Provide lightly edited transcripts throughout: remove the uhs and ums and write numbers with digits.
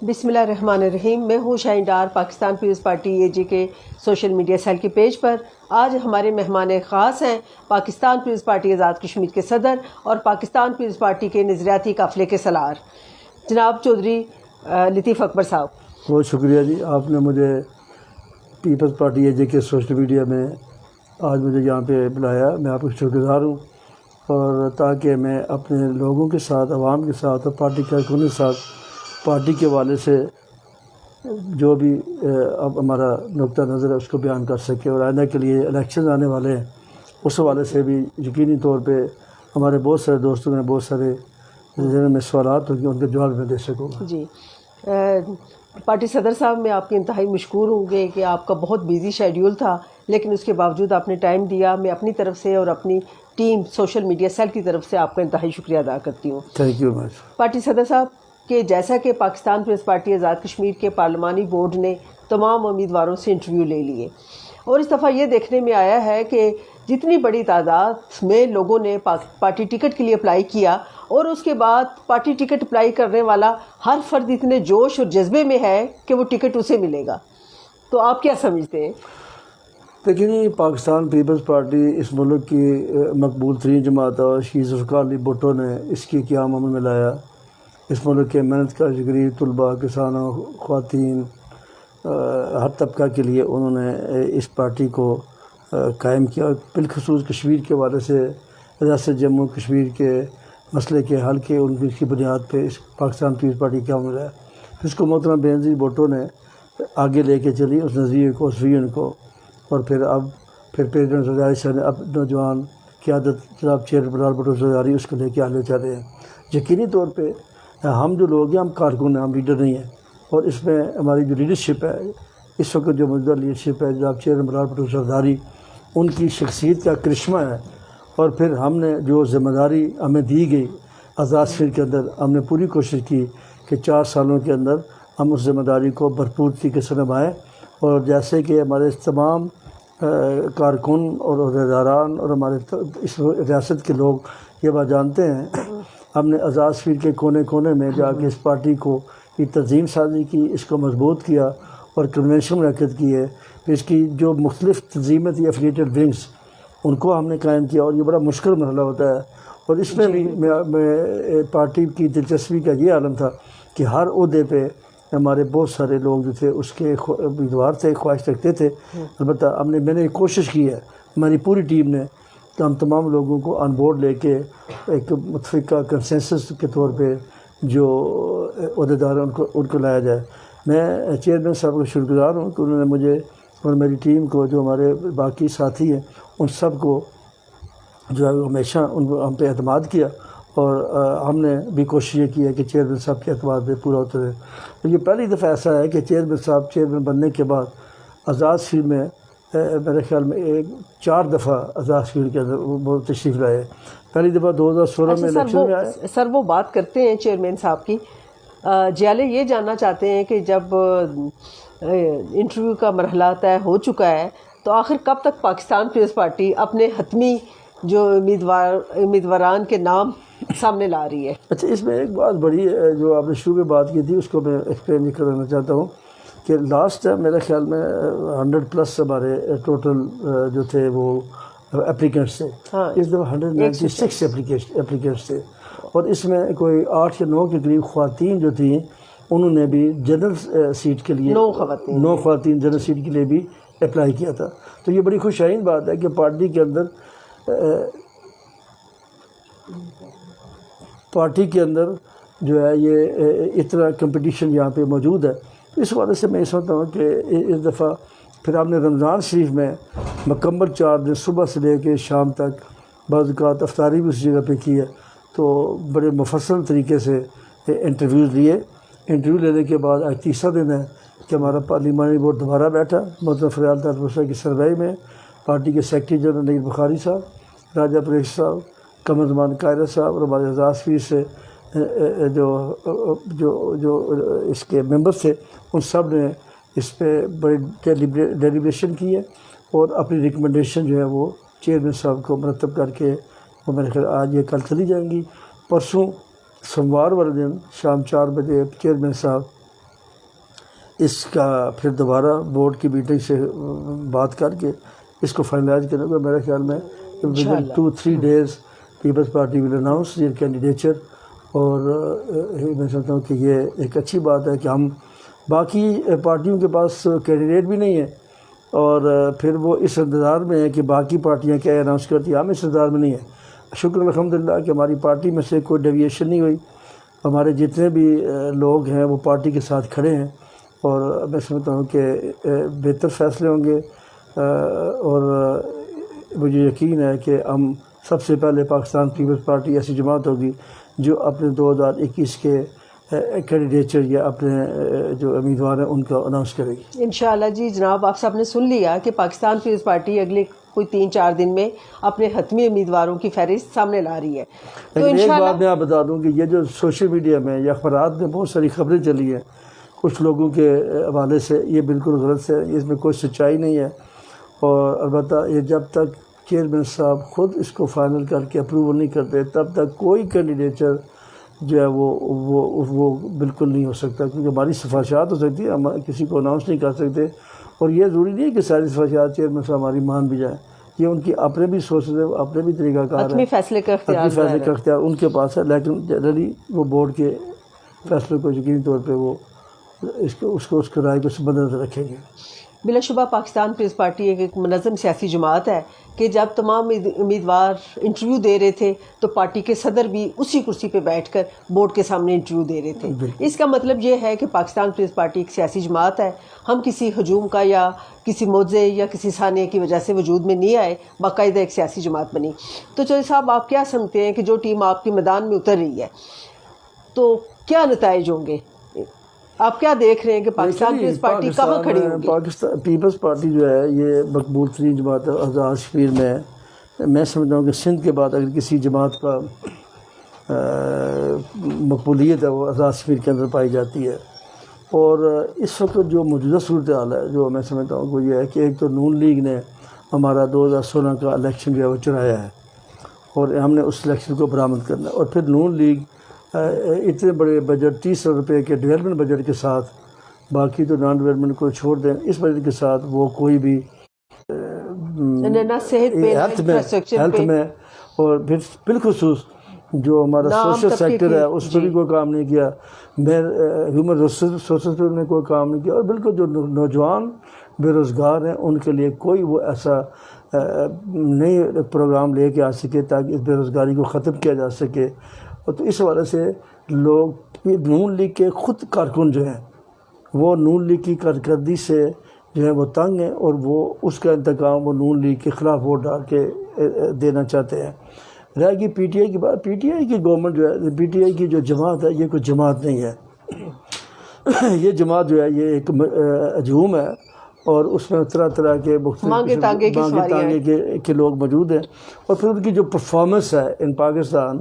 بسم اللہ الرحمن الرحیم. میں ہوں شاہین ڈار، پاکستان پیپلز پارٹی اے جے کے سوشل میڈیا سیل کے پیج پر. آج ہمارے مہمان خاص ہیں پاکستان پیپلز پارٹی آزاد کشمیر کے صدر اور پاکستان پیپلز پارٹی کے نظریاتی قافلے کے سالار جناب چودھری لطیف اکبر صاحب. بہت شکریہ جی، آپ نے مجھے پیپلز پارٹی اے جے کے سوشل میڈیا میں آج مجھے یہاں پہ بلایا. میں آپ کا شکر گزار ہوں، اور تاکہ میں اپنے لوگوں کے ساتھ، عوام کے ساتھ اور پارٹی کارکنوں کے ساتھ پارٹی کے حوالے سے جو بھی اب ہمارا نقطہ نظر ہے اس کو بیان کر سکے، اور آئندہ کے لیے الیکشن آنے والے ہیں اس حوالے سے بھی یقینی طور پہ ہمارے بہت سارے دوستوں نے بہت سارے ذہن میں سوالات ہوں گے، ان کے جواب میں دے سکوں. جی پارٹی صدر صاحب، میں آپ کے انتہائی مشکور ہوں گے کہ آپ کا بہت بیزی شیڈیول تھا، لیکن اس کے باوجود آپ نے ٹائم دیا. میں اپنی طرف سے اور اپنی ٹیم سوشل میڈیا سیل کی طرف سے آپ کا انتہائی شکریہ ادا کرتی ہوں. Thank you much. پارٹی صدر صاحب کہ جیسا کہ پاکستان پیپلز پارٹی آزاد کشمیر کے پارلیمانی بورڈ نے تمام امیدواروں سے انٹرویو لے لیے، اور اس دفعہ یہ دیکھنے میں آیا ہے کہ جتنی بڑی تعداد میں لوگوں نے پارٹی ٹکٹ کے لیے اپلائی کیا، اور اس کے بعد پارٹی ٹکٹ اپلائی کرنے والا ہر فرد اتنے جوش اور جذبے میں ہے کہ وہ ٹکٹ اسے ملے گا. تو آپ کیا سمجھتے ہیں؟ لیکن یہ پاکستان پیپلز پارٹی اس ملک کی مقبول ترین جماعت ہے. شہید ذوالفقار علی بھٹو نے اس کی قیام عمل میں لایا. اس ملک کے محنت کا جگری طلباء، کسانوں، خواتین، ہر طبقہ کے لیے انہوں نے اس پارٹی کو قائم کیا. بالخصوص کشمیر کے حوالے سے ریاست جموں کشمیر کے مسئلے کے حل کے ان کی بنیاد پہ اس پاکستان پیپلز پارٹی کا عمل ہے. اس کو محترمہ بینظیر بھٹو نے آگے لے کے چلی اس نظریے کو، اس ویژن کو، اور پھر پریزیڈنٹ زرداری صاحب نے اب نوجوان قیادت جناب چیئر بلال بھٹو زرداری اس کو لے کے آگے چل رہے ہیں. یقینی طور پہ ہم جو لوگ ہیں ہم کارکن ہیں، ہم لیڈر نہیں ہیں، اور اس میں ہماری جو لیڈرشپ ہے اس وقت جو موجودہ لیڈرشپ ہے جناب چیئر بلال بھٹو زرداری، ان کی شخصیت کا کرشمہ ہے. اور پھر ہم نے جو ذمہ داری ہمیں دی گئی آزاد کشمیر کے اندر، ہم نے پوری کوشش کی کہ 4 سالوں کے اندر ہم اس ذمہ داری کو بھرپور طریقے سے نبھائیں. اور جیسے کہ ہمارے تمام کارکن اور عہدیداران اور ہمارے اس ریاست کے لوگ یہ بات جانتے ہیں، ہم نے آزاد کشمیر کے کونے کونے میں جا کے اس پارٹی کو کی تنظیم سازی کی، اس کو مضبوط کیا اور کنونشن منعقد کیے. اس کی جو مختلف تنظیمیں تھیں، ایفیلیٹڈ ونگز، ان کو ہم نے قائم کیا، اور یہ بڑا مشکل مرحلہ ہوتا ہے. اور اس میں بھی میں پارٹی کی دلچسپی کا یہ عالم تھا کہ ہر عہدے پہ ہمارے بہت سارے لوگ جو تھے اس کے امیدوار تھے، خواہش رکھتے تھے. البتہ میں نے کوشش کی ہے، ہماری پوری ٹیم نے، کہ ہم تمام لوگوں کو آن بورڈ لے کے ایک متفقہ کنسنسس کے طور پہ جو عہدیدار ہیں ان کو لایا جائے. میں چیئرمین صاحب کا شکر گزار ہوں کہ انہوں نے مجھے اور میری ٹیم کو، جو ہمارے باقی ساتھی ہیں، ان سب کو جو ہے ہمیشہ ہم پہ اعتماد کیا، اور ہم نے بھی کوشش یہ کی ہے کہ چیئرمین صاحب کے اعتماد پہ پورا ہوتا رہے. یہ پہلی دفعہ ایسا ہے کہ چیئرمین صاحب چیئرمین بننے کے بعد آزاد کشمیر میں میرے خیال میں 4 دفعہ آزاد کشمیر کے اندر وہ تشریف لائے. پہلی دفعہ 2016 میں الیکشن میں آئے. سر وہ بات کرتے ہیں چیئرمین صاحب کی. جیالے یہ جاننا چاہتے ہیں کہ جب انٹرویو کا مرحلہ طے ہو چکا ہے تو آخر کب تک پاکستان پیپلز پارٹی اپنے حتمی جو امیدواران کے نام سامنے لا رہی ہے؟ اچھا، اس میں ایک بات بڑی ہے جو آپ نے شروع میں بات کی تھی، اس کو میں ایکسپلین کرنا چاہتا ہوں کہ لاسٹ ٹائم میرے خیال میں 100+ ہمارے ٹوٹل جو تھے وہ اپلیکینٹس تھے. اس دفعہ 196 اپلیکینٹس تھے، اور اس میں کوئی 8 یا 9 کے قریب خواتین جو تھیں انہوں نے بھی جنرل سیٹ کے لیے 9 خواتین جنرل سیٹ کے لیے بھی اپلائی کیا تھا. تو یہ بڑی خوشائن بات ہے کہ پارٹی کے اندر جو ہے یہ اتنا کمپٹیشن یہاں پہ موجود ہے. اس حوالے سے میں یہ سمجھتا ہوں کہ اس دفعہ پھر ہم نے رمضان شریف میں مکمل 4 دن صبح سے لے کے شام تک، بعض اوقات افطاری بھی اس جگہ پہ کی ہے. تو بڑے مفصل طریقے سے انٹرویوز لیے. انٹرویو لینے کے بعد آج تیسرا دن ہے کہ ہمارا پارلیمانی بورڈ دوبارہ بیٹھا محترم فریال طاہر کی سربراہی میں. پارٹی کے سیکرٹری جنرل نیر بخاری صاحب، راجہ پریش صاحب، قمر زمان قائرہ صاحب، اور ہمارے آزاد کشمیر سے جو اس کے ممبرس تھے، ان سب نے اس پہ بڑی ڈیلیبریشن کی ہے، اور اپنی ریکمنڈیشن جو ہے وہ چیئرمین صاحب کو مرتب کر کے وہ میرے خیال آج یہ کل چلی جائیں گی. پرسوں سوموار والے دن شام 4 بجے چیئرمین صاحب اس کا پھر دوبارہ بورڈ کی میٹنگ سے بات کر کے اس کو فائنلائز کرے گا. میرے خیال میں with 2-3 days Peoples Party will announce their candidature. اور میں سمجھتا ہوں کہ یہ ایک اچھی بات ہے کہ ہم باقی پارٹیوں کے پاس کینڈیڈیٹ بھی نہیں ہے اور پھر وہ اس انتظار میں ہے کہ باقی پارٹیاں کیا اناؤنس کرتی ہیں. ہم اس انتظار میں نہیں ہیں. شکر الحمدللہ کہ ہماری پارٹی میں سے کوئی ڈیویشن نہیں ہوئی. ہمارے جتنے بھی لوگ ہیں وہ پارٹی کے ساتھ کھڑے ہیں اور میں سمجھتا ہوں کہ بہتر فیصلے ہوں گے. اور مجھے یقین ہے کہ ہم سب سے پہلے پاکستان پیپلز پارٹی ایسی جماعت ہوگی جو اپنے 2021 کے کینڈیڈیچر یا اپنے جو امیدوار ہیں ان کا اناؤنس کرے گی انشاءاللہ. جی جناب، آپ سب نے سن لیا کہ پاکستان پیپلز پارٹی اگلے کوئی 3-4 دن میں اپنے حتمی امیدواروں کی فہرست سامنے لا رہی ہے. تو لیکن ایک بات میں آپ بتا دوں کہ یہ جو سوشل میڈیا میں یا اخبارات میں بہت ساری خبریں چلی ہیں کچھ لوگوں کے حوالے سے، یہ بالکل غلط ہے. اس میں کوئی سچائی نہیں ہے. اور البتہ یہ جب تک چیئرمین صاحب خود اس کو فائنل کر کے اپروول نہیں کرتے تب تک کوئی کینڈیڈیچر جو ہے وہ بالکل نہیں ہو سکتا، کیونکہ ہماری سفارشات ہو سکتی ہے، ہم کسی کو اناؤنس نہیں کر سکتے. اور یہ ضروری نہیں ہے کہ ساری سفارشات چیئرمین صاحب ہماری مان بھی جائیں. یہ ان کی اپنے بھی سوچز ہے، اپنے بھی طریقہ کار ہے، حتمی فیصلے کا اختیار ان کے پاس ہے. لیکن جنرلی وہ بورڈ کے فیصلوں کو یقینی طور پہ وہ اس کو رائے کو مد نظر رکھیں گے. بلا شبہ پاکستان پیپلز پارٹی ایک منظم سیاسی جماعت ہے کہ جب تمام امیدوار انٹرویو دے رہے تھے تو پارٹی کے صدر بھی اسی کرسی پہ بیٹھ کر بورڈ کے سامنے انٹرویو دے رہے تھے. اس کا مطلب یہ ہے کہ پاکستان پیپلز پارٹی ایک سیاسی جماعت ہے. ہم کسی ہجوم کا یا کسی موضع یا کسی سانحے کی وجہ سے وجود میں نہیں آئے، باقاعدہ ایک سیاسی جماعت بنی. تو چودھری صاحب، آپ کیا سمجھتے ہیں کہ جو ٹیم آپ کے میدان میں اتر رہی ہے تو کیا نتائج ہوں گے؟ آپ کیا دیکھ رہے ہیں کہ پاکستان پیپلز پارٹی کہاں کھڑی ہوگی؟ پاکستان پیپلز پارٹی جو ہے یہ مقبول ترین جماعت ہے آزاد کشمیر میں. میں سمجھتا ہوں کہ سندھ کے بعد اگر کسی جماعت کا مقبولیت ہے وہ آزاد کشمیر کے اندر پائی جاتی ہے. اور اس وقت جو موجودہ صورتحال ہے جو میں سمجھتا ہوں وہ یہ ہے کہ ایک تو نون لیگ نے ہمارا 2016 کا الیکشن جو ہے وہ چرایا ہے اور ہم نے اس الیکشن کو برآمد کرنا ہے. اور پھر نون لیگ اتنے بڑے بجٹ 30 ارب روپے کے ڈیولپمنٹ بجٹ کے ساتھ، باقی تو نان ڈیولپمنٹ کو چھوڑ دیں، اس بجٹ کے ساتھ وہ کوئی بھی ہیلتھ میں اور پھر بالخصوص جو ہمارا سوشل سیکٹر ہے اس پہ بھی کوئی کام نہیں کیا. ہیومن ریسورسز پہ نے کوئی کام نہیں کیا. اور بالکل جو نوجوان بے روزگار ہیں ان کے لیے کوئی وہ ایسا نئے پروگرام لے کے آ سکے تاکہ اس بے روزگاری کو ختم کیا جا سکے. اور تو اس حوالے سے لوگ نون لیگ کے خود کارکن جو ہیں وہ نون لیگ کی کارکردگی سے جو ہے وہ تنگ ہیں اور وہ اس کا انتقام وہ نون لیگ کے خلاف ووٹ ڈال کے دینا چاہتے ہیں. رہ گئی پی ٹی آئی کی بات. پی ٹی آئی کی گورنمنٹ جو ہے، پی ٹی آئی کی جو جماعت ہے یہ کوئی جماعت نہیں ہے. یہ جماعت جو ہے یہ ایک ہجوم ہے اور اس میں طرح طرح کے مختلف تانگے کے لوگ موجود ہیں. اور پھر ان کی جو پرفارمنس ہے ان پاکستان،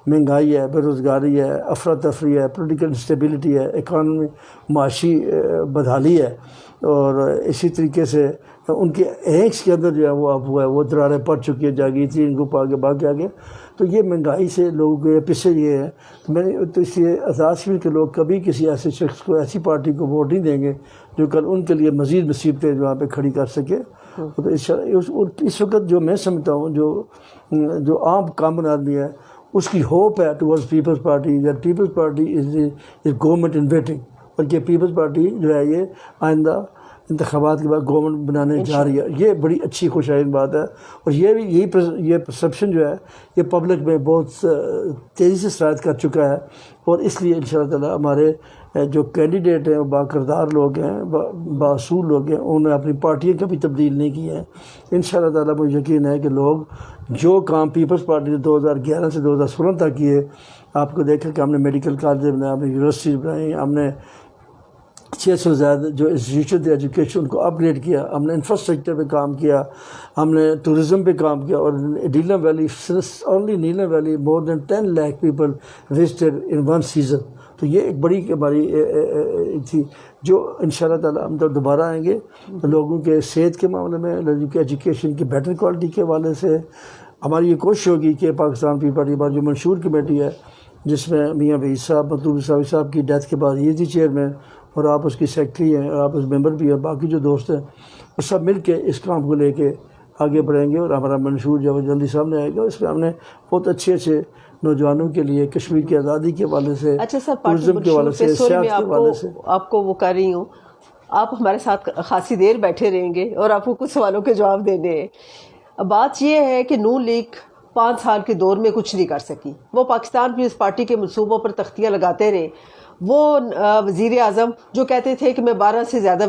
مہنگائی ہے، بے روزگاری ہے، افراتفری ہے، پولیٹیکل انسٹیبلٹی ہے، اکانومی معاشی بدحالی ہے، اور اسی طریقے سے ان کے اینکس کے اندر جو ہے وہ اب وہ دراریں پڑ چکی ہے جاگی تھی ان کو آگے. تو یہ مہنگائی سے لوگوں کے پیچھے یہ ہے. تو اس لیے آزاد کشمیر کے لوگ کبھی کسی ایسے شخص کو، ایسی پارٹی کو ووٹ نہیں دیں گے جو کل ان کے لیے مزید مصیبتیں وہاں پہ کھڑی کر سکے. تو اس وقت جو میں سمجھتا ہوں جو عام کامن آدمی ہے اس کی ہوپ ہے towards Peoples Party, that Peoples Party is government in waiting. اور یہ پیپلز پارٹی جو ہے یہ آئندہ انتخابات کے بعد گورنمنٹ بنانے جا رہی ہے. یہ بڑی اچھی خوشائند بات ہے. اور یہ پرسیپشن جو ہے یہ پبلک میں بہت تیزی سے سرایت کر چکا ہے. اور اس لیے انشاءاللہ تعالی ہمارے جو کینڈیڈیٹ ہیں با کردار لوگ ہیں، باصول لوگ ہیں، انہوں نے اپنی پارٹیاں کبھی تبدیل نہیں کی ہیں. انشاءاللہ تعالی مجھے یقین ہے کہ لوگ جو کام پیپلز پارٹی نے 2011 سے 2016 تک کیے، آپ کو دیکھا کہ ہم نے میڈیکل کالج بنائے، ہم نے یونیورسٹیز بنائی، ہم نے 600 سے زیادہ جو انسٹیٹیوشن تھے ایجوکیشن کو اپ گریڈ کیا، ہم نے انفراسٹرکچر پہ کام کیا، ہم نے ٹورزم پہ کام کیا. اور Neelum valley, only Neelum valley more than 10 lakh people visited in one season. تو یہ ایک بڑی ہماری تھی جو انشاءاللہ تعالی ہم دوبارہ آئیں گے. لوگوں کے صحت کے معاملے میں، لوگوں کے ایجوکیشن کی بیٹر کوالٹی کے حوالے سے ہماری یہ کوشش ہوگی کہ پاکستان پیپلز پارٹی ہماری جو منشور کمیٹی ہے جس میں میاں وحید صاحب، مطلوب صاحب کی ڈیتھ کے بعد یہ تھی چیئرمین، اور آپ اس کی سیکٹری ہیں اور آپ اس ممبر بھی ہیں، باقی جو دوست ہیں وہ سب مل کے اس کام کو لے کے آگے بڑھیں گے، اور ہمارا منشور جو ہے جلدی سامنے آئے گا۔ اس میں ہم نے بہت اچھے نوجوانوں کے لیے کشمیر کی آزادی کے حوالے سے، اچھا سر، ٹورزم کے حوالے سے، سوری میں سیاحت کے حوالے سے۔ آپ کو وہ کر رہی ہوں، آپ ہمارے ساتھ خاصی دیر بیٹھے رہیں گے اور آپ کو کچھ سوالوں کے جواب دینے ہیں۔ اب بات یہ ہے کہ نون لیگ 5 سال کے دور میں کچھ نہیں کر سکی، وہ پاکستان پیپلز پارٹی کے منصوبوں پر تختیاں لگاتے رہے۔ وہ وزیر اعظم جو کہتے تھے کہ میں 12 سے زیادہ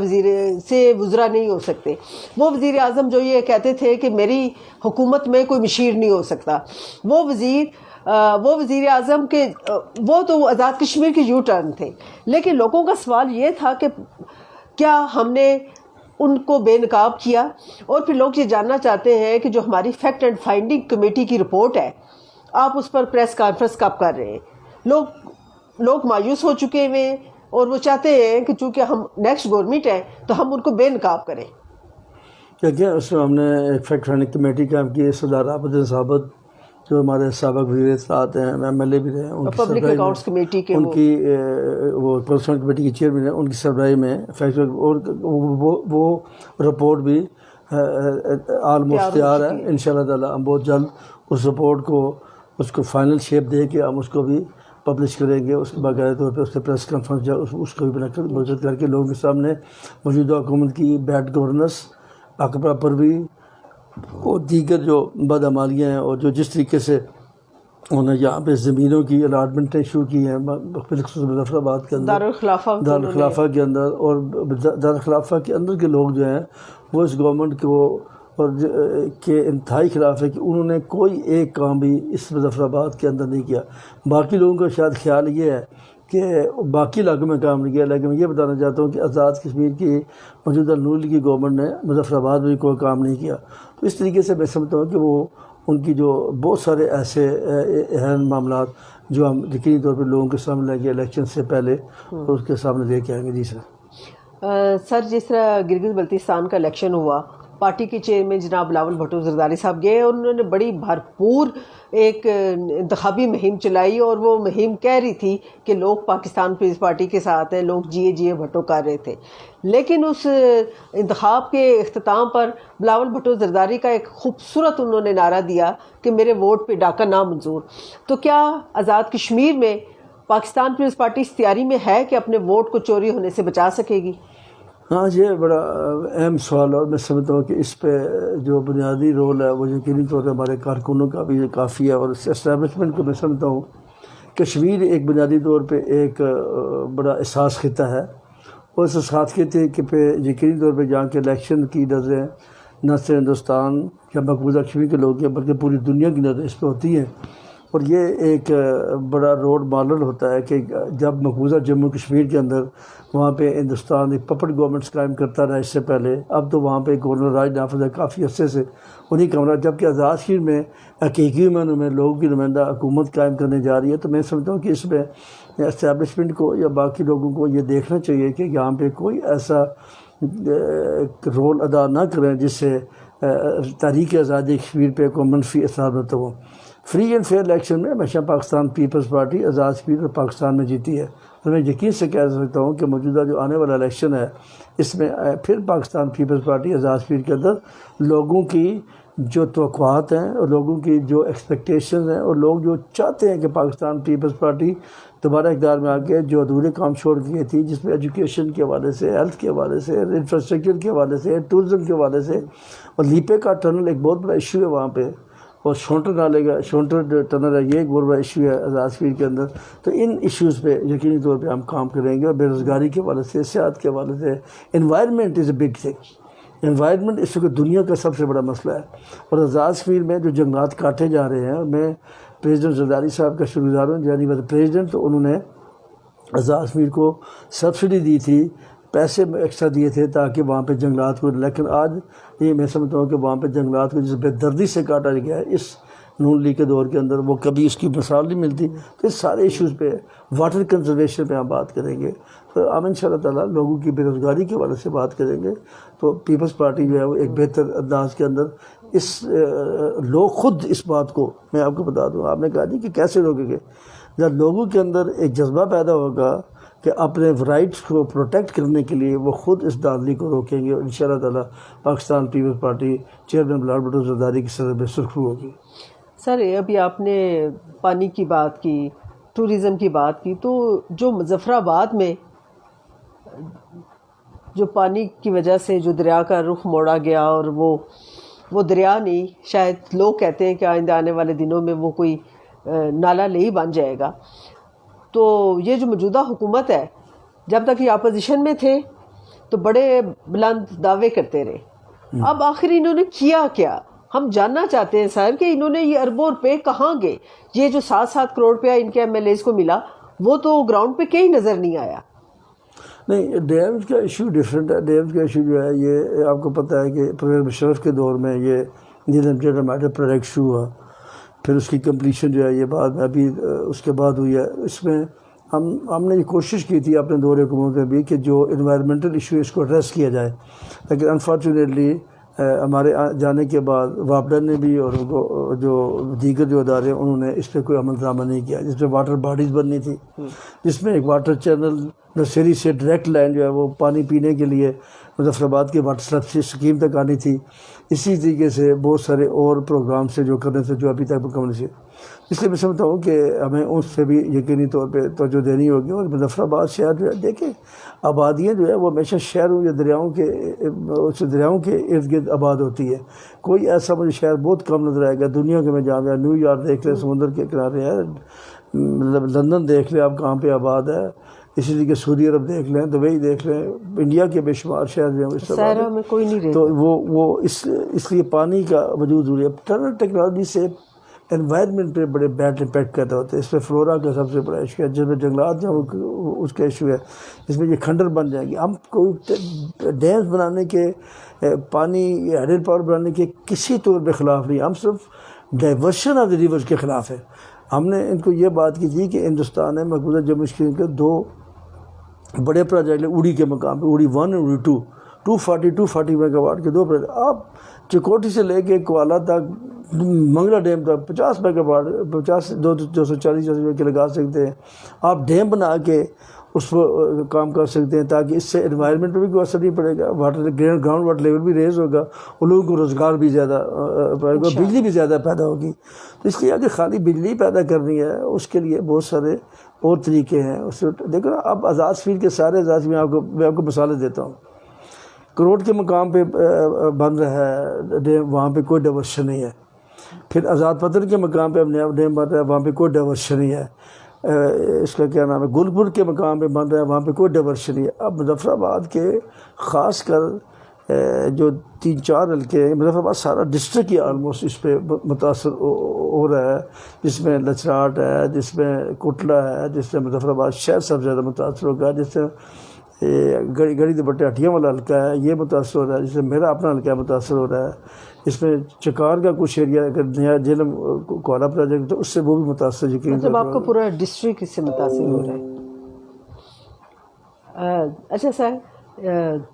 وزراء نہیں ہو سکتے، وہ وزیر اعظم جو یہ کہتے تھے کہ میری حکومت میں کوئی مشیر نہیں ہو سکتا، وہ وزیر اعظم کے وہ تو آزاد کشمیر کے یو ٹرن تھے۔ لیکن لوگوں کا سوال یہ تھا کہ کیا ہم نے ان کو بے نقاب کیا؟ اور پھر لوگ یہ جاننا چاہتے ہیں کہ جو ہماری فیکٹ اینڈ فائنڈنگ کمیٹی کی رپورٹ ہے، آپ اس پر پریس کانفرنس کب کر رہے ہیں؟ لوگ مایوس ہو چکے ہوئے ہیں اور وہ چاہتے ہیں کہ چونکہ ہم نیکسٹ گورنمنٹ ہیں تو ہم ان کو بے نقاب کریں۔ کیا اس میں ہم نے ایک فیکٹ فائنڈنگ کمیٹی کام کی، سردار عابدین ثابت جو ہمارے سابق وزیر اطلاعات ہیں، ایم ایل اے بھی رہے، ان کی پبلک اکاؤنٹس کمیٹی کے ان کی وہ پرسنل کمیٹی کی چیئرمین ہیں، ان کی سربراہی میں فیکٹ، اور وہ رپورٹ بھی آلموسٹ تیار ہے۔ انشاءاللہ تعالی ہم بہت جلد اس رپورٹ کو، اس کو فائنل شیپ دے کے ہم اس کو بھی پبلش کریں گے۔ اس کے باقاعدہ طور پہ اس پہ پریس کانفرنس اس کو بھی منعقد کر کے لوگوں کے سامنے موجودہ حکومت کی بیڈ گورننس، حق پروی اور دیگر جو بدعمالیاں ہیں، اور جو جس طریقے سے انہوں نے یہاں پہ زمینوں کی الاٹمنٹیں شروع کی ہیں، بالخصوص مظفر آباد کے اندر، دارالخلافہ کے اندر، اور دارالخلافہ کے اندر کے لوگ جو ہیں وہ اس گورنمنٹ کو اور کے انتہائی خلاف ہے کہ انہوں نے کوئی ایک کام بھی اس مظفر آباد کے اندر نہیں کیا۔ باقی لوگوں کا شاید خیال یہ ہے کہ باقی علاقوں میں کام نہیں کیا، لیکن میں یہ بتانا چاہتا ہوں کہ آزاد کشمیر کی موجودہ نون لیگ کی گورنمنٹ نے مظفر آباد میں کوئی کام نہیں کیا۔ تو اس طریقے سے میں سمجھتا ہوں کہ وہ ان کی جو بہت سارے ایسے اہم معاملات جو ہم یقینی طور پہ لوگوں کے سامنے لیں گے الیکشن سے پہلے، اس کے سامنے لے کے آئیں گے۔ جی سر، جس طرح گلگت بلتستان کا الیکشن ہوا، پارٹی کے چیئرمین جناب بلاول بھٹو زرداری صاحب گئے اور انہوں نے بڑی بھرپور ایک انتخابی مہم چلائی، اور وہ مہم کہہ رہی تھی کہ لوگ پاکستان پیپلز پارٹی کے ساتھ ہیں، لوگ جیے بھٹو کر رہے تھے۔ لیکن اس انتخاب کے اختتام پر بلاول بھٹو زرداری کا ایک خوبصورت انہوں نے نعرہ دیا کہ میرے ووٹ پہ ڈاکہ نامنظور۔ تو کیا آزاد کشمیر میں پاکستان پیپلز پارٹی اس تیاری میں ہے کہ اپنے ووٹ کو چوری ہونے سے بچا سکے گی؟ ہاں، یہ بڑا اہم سوال ہے، اور میں سمجھتا ہوں کہ اس پہ جو بنیادی رول ہے وہ یقینی طور پہ ہمارے کارکنوں کا بھی کافی ہے، اور اس اسٹیبلشمنٹ کو میں سمجھتا ہوں کشمیر ایک بنیادی طور پہ ایک بڑا احساس خطہ ہے، اور اس احساس خطے کے پہ یقینی طور پہ جہاں کے الیکشن کی نظریں نہ صرف ہندوستان یا مقبوضہ کشمیر کے لوگ ہیں بلکہ پوری دنیا کی نظریں اس پہ ہوتی ہیں، اور یہ ایک بڑا رول ماڈل ہوتا ہے کہ جب مقبوضہ جموں کشمیر کے اندر وہاں پہ ہندوستان ایک پپٹ گورنمنٹس قائم کرتا رہا اس سے پہلے، اب تو وہاں پہ گورنر راج نافذ ہے کافی عرصے سے انہیں کام رہا، جبکہ آزاد کشمیر میں حقیقی معنوں میں لوگوں کی نمائندہ حکومت قائم کرنے جا رہی ہے۔ تو میں سمجھتا ہوں کہ اس میں اسٹیبلشمنٹ کو یا باقی لوگوں کو یہ دیکھنا چاہیے کہ یہاں پہ کوئی ایسا رول ادا نہ کریں جس سے تحریک آزادی کشمیر پہ کوئی منفی اثرات ہوتا ہو۔ فری اینڈ فیئر الیکشن میں ہمیشہ پاکستان پیپلز پارٹی آزاد کشمیر اور پاکستان میں جیتی ہے، اور میں یقین سے کہہ سکتا ہوں کہ موجودہ جو آنے والا الیکشن ہے اس میں پھر پاکستان پیپلز پارٹی آزاد کشمیر کے اندر لوگوں کی جو توقعات ہیں اور لوگوں کی جو ایکسپیکٹیشنز ہیں اور لوگ جو چاہتے ہیں کہ پاکستان پیپلز پارٹی دوبارہ اقتدار میں آ کے جو ادھورے کام چھوڑ دیے تھی، جس میں ایجوکیشن کے حوالے سے، ہیلتھ کے حوالے سے، انفراسٹرکچر کے حوالے سے، ٹورزم کے حوالے سے، اور لیپے کا ٹنل ایک بہت بڑا ایشو ہے وہاں پہ، اور شونٹر نالے کا شونٹر ٹنل ہے، یہ ایک بہت بڑا ایشو ہے آزاد کشمیر کے اندر۔ تو ان ایشوز پہ یقینی طور پہ ہم کام کریں گے، اور بے روزگاری کے حوالے سے، صحت کے حوالے سے، environment is a big thing, environment اس وقت دنیا کا سب سے بڑا مسئلہ ہے، اور آزاد کشمیر میں جو جنگلات کاٹے جا رہے ہیں، میں پریزیڈنٹ زرداری صاحب کا شکر گزار ہوں، یعنی پریزیڈنٹ، تو انہوں نے آزاد کشمیر کو سبسڈی دی تھی، پیسے ایکسٹرا دیے تھے تاکہ وہاں پہ جنگلات کو، لیکن آج یہ میں سمجھتا ہوں کہ وہاں پہ جنگلات کو جس بے دردی سے کاٹا گیا ہے اس نون لیگ کے دور کے اندر، وہ کبھی اس کی مثال نہیں ملتی۔ تو اس سارے ایشوز پہ، واٹر کنزرویشن پہ ہم بات کریں گے، تو ہم انشاءاللہ تعالیٰ لوگوں کی بے روزگاری کے حوالے سے بات کریں گے۔ تو پیپلز پارٹی جو ہے وہ ایک بہتر انداز کے اندر اس لوگ خود اس بات کو، میں آپ کو بتا دوں، آپ نے کہا جی کہ کیسے روکیں گے، جب لوگوں کے اندر ایک جذبہ پیدا ہوگا کہ اپنے رائٹس کو پروٹیکٹ کرنے کے لیے وہ خود اس دھاندلی کو روکیں گے، اور انشاءاللہ تعالیٰ پاکستان پیپلز پارٹی چیئرمین بلال بھٹو زرداری کی صدر میں سرخرو ہوگی۔ سر ابھی آپ نے پانی کی بات کی، ٹورزم کی بات کی، تو جو مظفر آباد میں جو پانی کی وجہ سے جو دریا کا رخ موڑا گیا، اور وہ دریا نہیں، شاید لوگ کہتے ہیں کہ آئندہ آنے والے دنوں میں وہ کوئی نالا نہیں بن جائے گا، تو یہ جو موجودہ حکومت ہے، جب تک یہ اپوزیشن میں تھے تو بڑے بلند دعوے کرتے رہے، اب آخر انہوں نے کیا کیا؟ ہم جاننا چاہتے ہیں سر کہ انہوں نے یہ اربوں روپے کہاں گئے؟ یہ جو 7 کروڑ روپیہ ان کے ایم ایل ایز کو ملا، وہ تو گراؤنڈ پہ کہیں نظر نہیں آیا۔ نہیں، ڈیمز کا ایشو ڈفرینٹ ہے۔ ڈیمز کا ایشو جو ہے، یہ آپ کو پتہ ہے کہ پرویز مشرف کے دور میں یہ نیلم ڈیٹا میٹر پروجیکٹ شروع ہوا، پھر اس کی کمپلیشن جو ہے یہ بعد میں ابھی اس کے بعد ہوئی ہے۔ اس میں ہم نے یہ کوشش کی تھی اپنے دور حکومت میں بھی کہ جو انوائرمنٹل ایشو ہے اس کو ایڈریس کیا جائے، لیکن انفارچونیٹلی ہمارے جانے کے بعد واپڈا نے بھی اور جو دیگر جو ادارے انہوں نے اس پہ کوئی عمل درآمد نہیں کیا، جس پہ واٹر باڈیز بننی تھی، جس میں ایک واٹر چینل نرسری سے ڈائریکٹ لائن جو ہے وہ پانی پینے کے لیے مظفر آباد کے واٹر سپلائی اسکیم تک آنی تھی۔ اسی طریقے سے بہت سارے اور پروگرام سے جو کرنے تھے جو ابھی تک مکمل نہیں، اس لیے میں سمجھتا ہوں کہ ہمیں اس پہ بھی یقینی طور پہ توجہ دینی ہوگی۔ اور مظفر آباد شہر جو ہے، دیکھیں آبادیاں جو ہے وہ ہمیشہ شہروں یا دریاؤں کے ارد گرد آباد ہوتی ہے۔ کوئی ایسا مجھے شہر بہت کم نظر آئے گا دنیا کے، میں جہاں گیا نیو یارک دیکھ لیں سمندر کے کنارے ہے، مطلب لندن دیکھ لیں آپ کہاں پہ آباد ہے، اسی طریقے سعودی عرب دیکھ لیں، دبئی دیکھ لیں، انڈیا کے بے شمار شہر جو ہیں صحرا میں کوئی نہیں رہتا، تو وہ اس لیے پانی کا وجود ضروری ہے۔ ٹنل ٹیکنالوجی سے انوائرمنٹ پہ بڑے بیڈ امپیکٹ پیدا ہوتے ہیں۔ اس میں فلورا کا سب سے بڑا ایشو ہے، جس میں جنگلات جو اس کا ایشو ہے، جس میں یہ کھنڈر بن جائیں گے۔ ہم کوئی ڈیمز بنانے کے، پانی ہائیڈل پاور بنانے کے کسی طور پہ خلاف نہیں، ہم صرف ڈائیورشن آف دی ریورز کے خلاف ہے۔ ہم نے ان کو یہ بات کی تھی کہ ہندوستان میں مقبوضہ جموں کشمیر کے 2 بڑے پروجیکٹ اڑی کے مقام پہ، اڑی 1 اور اڑی 2، 240 میگا واٹ کے 2 پروجیکٹ۔ آپ چکوٹھی سے لے کے کوالہ تک، منگلا ڈیم تک 50 میگا واٹ، 240 کے لگا سکتے ہیں۔ آپ ڈیم بنا کے اس پر کام کر سکتے ہیں، تاکہ اس سے انوائرمنٹ پہ بھی کوئی اثر نہیں پڑے گا، گراؤنڈ واٹر لیول بھی ریز ہوگا، اور لوگوں کو روزگار بھی زیادہ پڑے گا، بجلی بھی زیادہ پیدا ہوگی۔ تو اس لیے اگر خالی بجلی پیدا کرنی ہے، اس کے لیے بہت سارے اور طریقے ہیں۔ اس دیکھو نا، اب آزاد فیلڈ کے سارے آزاد، میں آپ کو مثالیں دیتا ہوں۔ کروڑ کے مقام پہ بن رہا ہے ڈیم، وہاں پہ کوئی ڈائیورشن نہیں ہے۔ پھر آزاد پتھر کے مقام پہ اب نیا ڈیم بن رہا ہے، وہاں پہ کوئی ڈائیورشن نہیں ہے۔ اس کا کیا نام ہے، گلپور کے مقام پہ بن رہا ہے، وہاں پہ کوئی ڈائیورشن نہیں ہے۔ اب مظفر آباد کے خاص کر جو 3-4 حلقے ہیں، مظفر آباد سارا ڈسٹرکٹ ہی آلموسٹ اس پہ متاثر ہو رہا ہے، جس میں لچراٹ ہے، جس میں کوٹلہ ہے، جس میں مظفر آباد شہر سب سے زیادہ متاثر ہوگا، جس میں گڑی دوپٹے ہٹیاں والا حلقہ ہے یہ متاثر ہو رہا ہے، جس میں میرا اپنا حلقہ متاثر ہو رہا ہے۔ اس میں چکار کا کچھ ایریا، اگر نیا جہلم کوالہ پروجیکٹ تو اس سے وہ بھی متاثر، یقین مطلب آپ کا پورا ڈسٹرکٹ اس سے متاثر ہو رہا ہے۔ اچھا سر،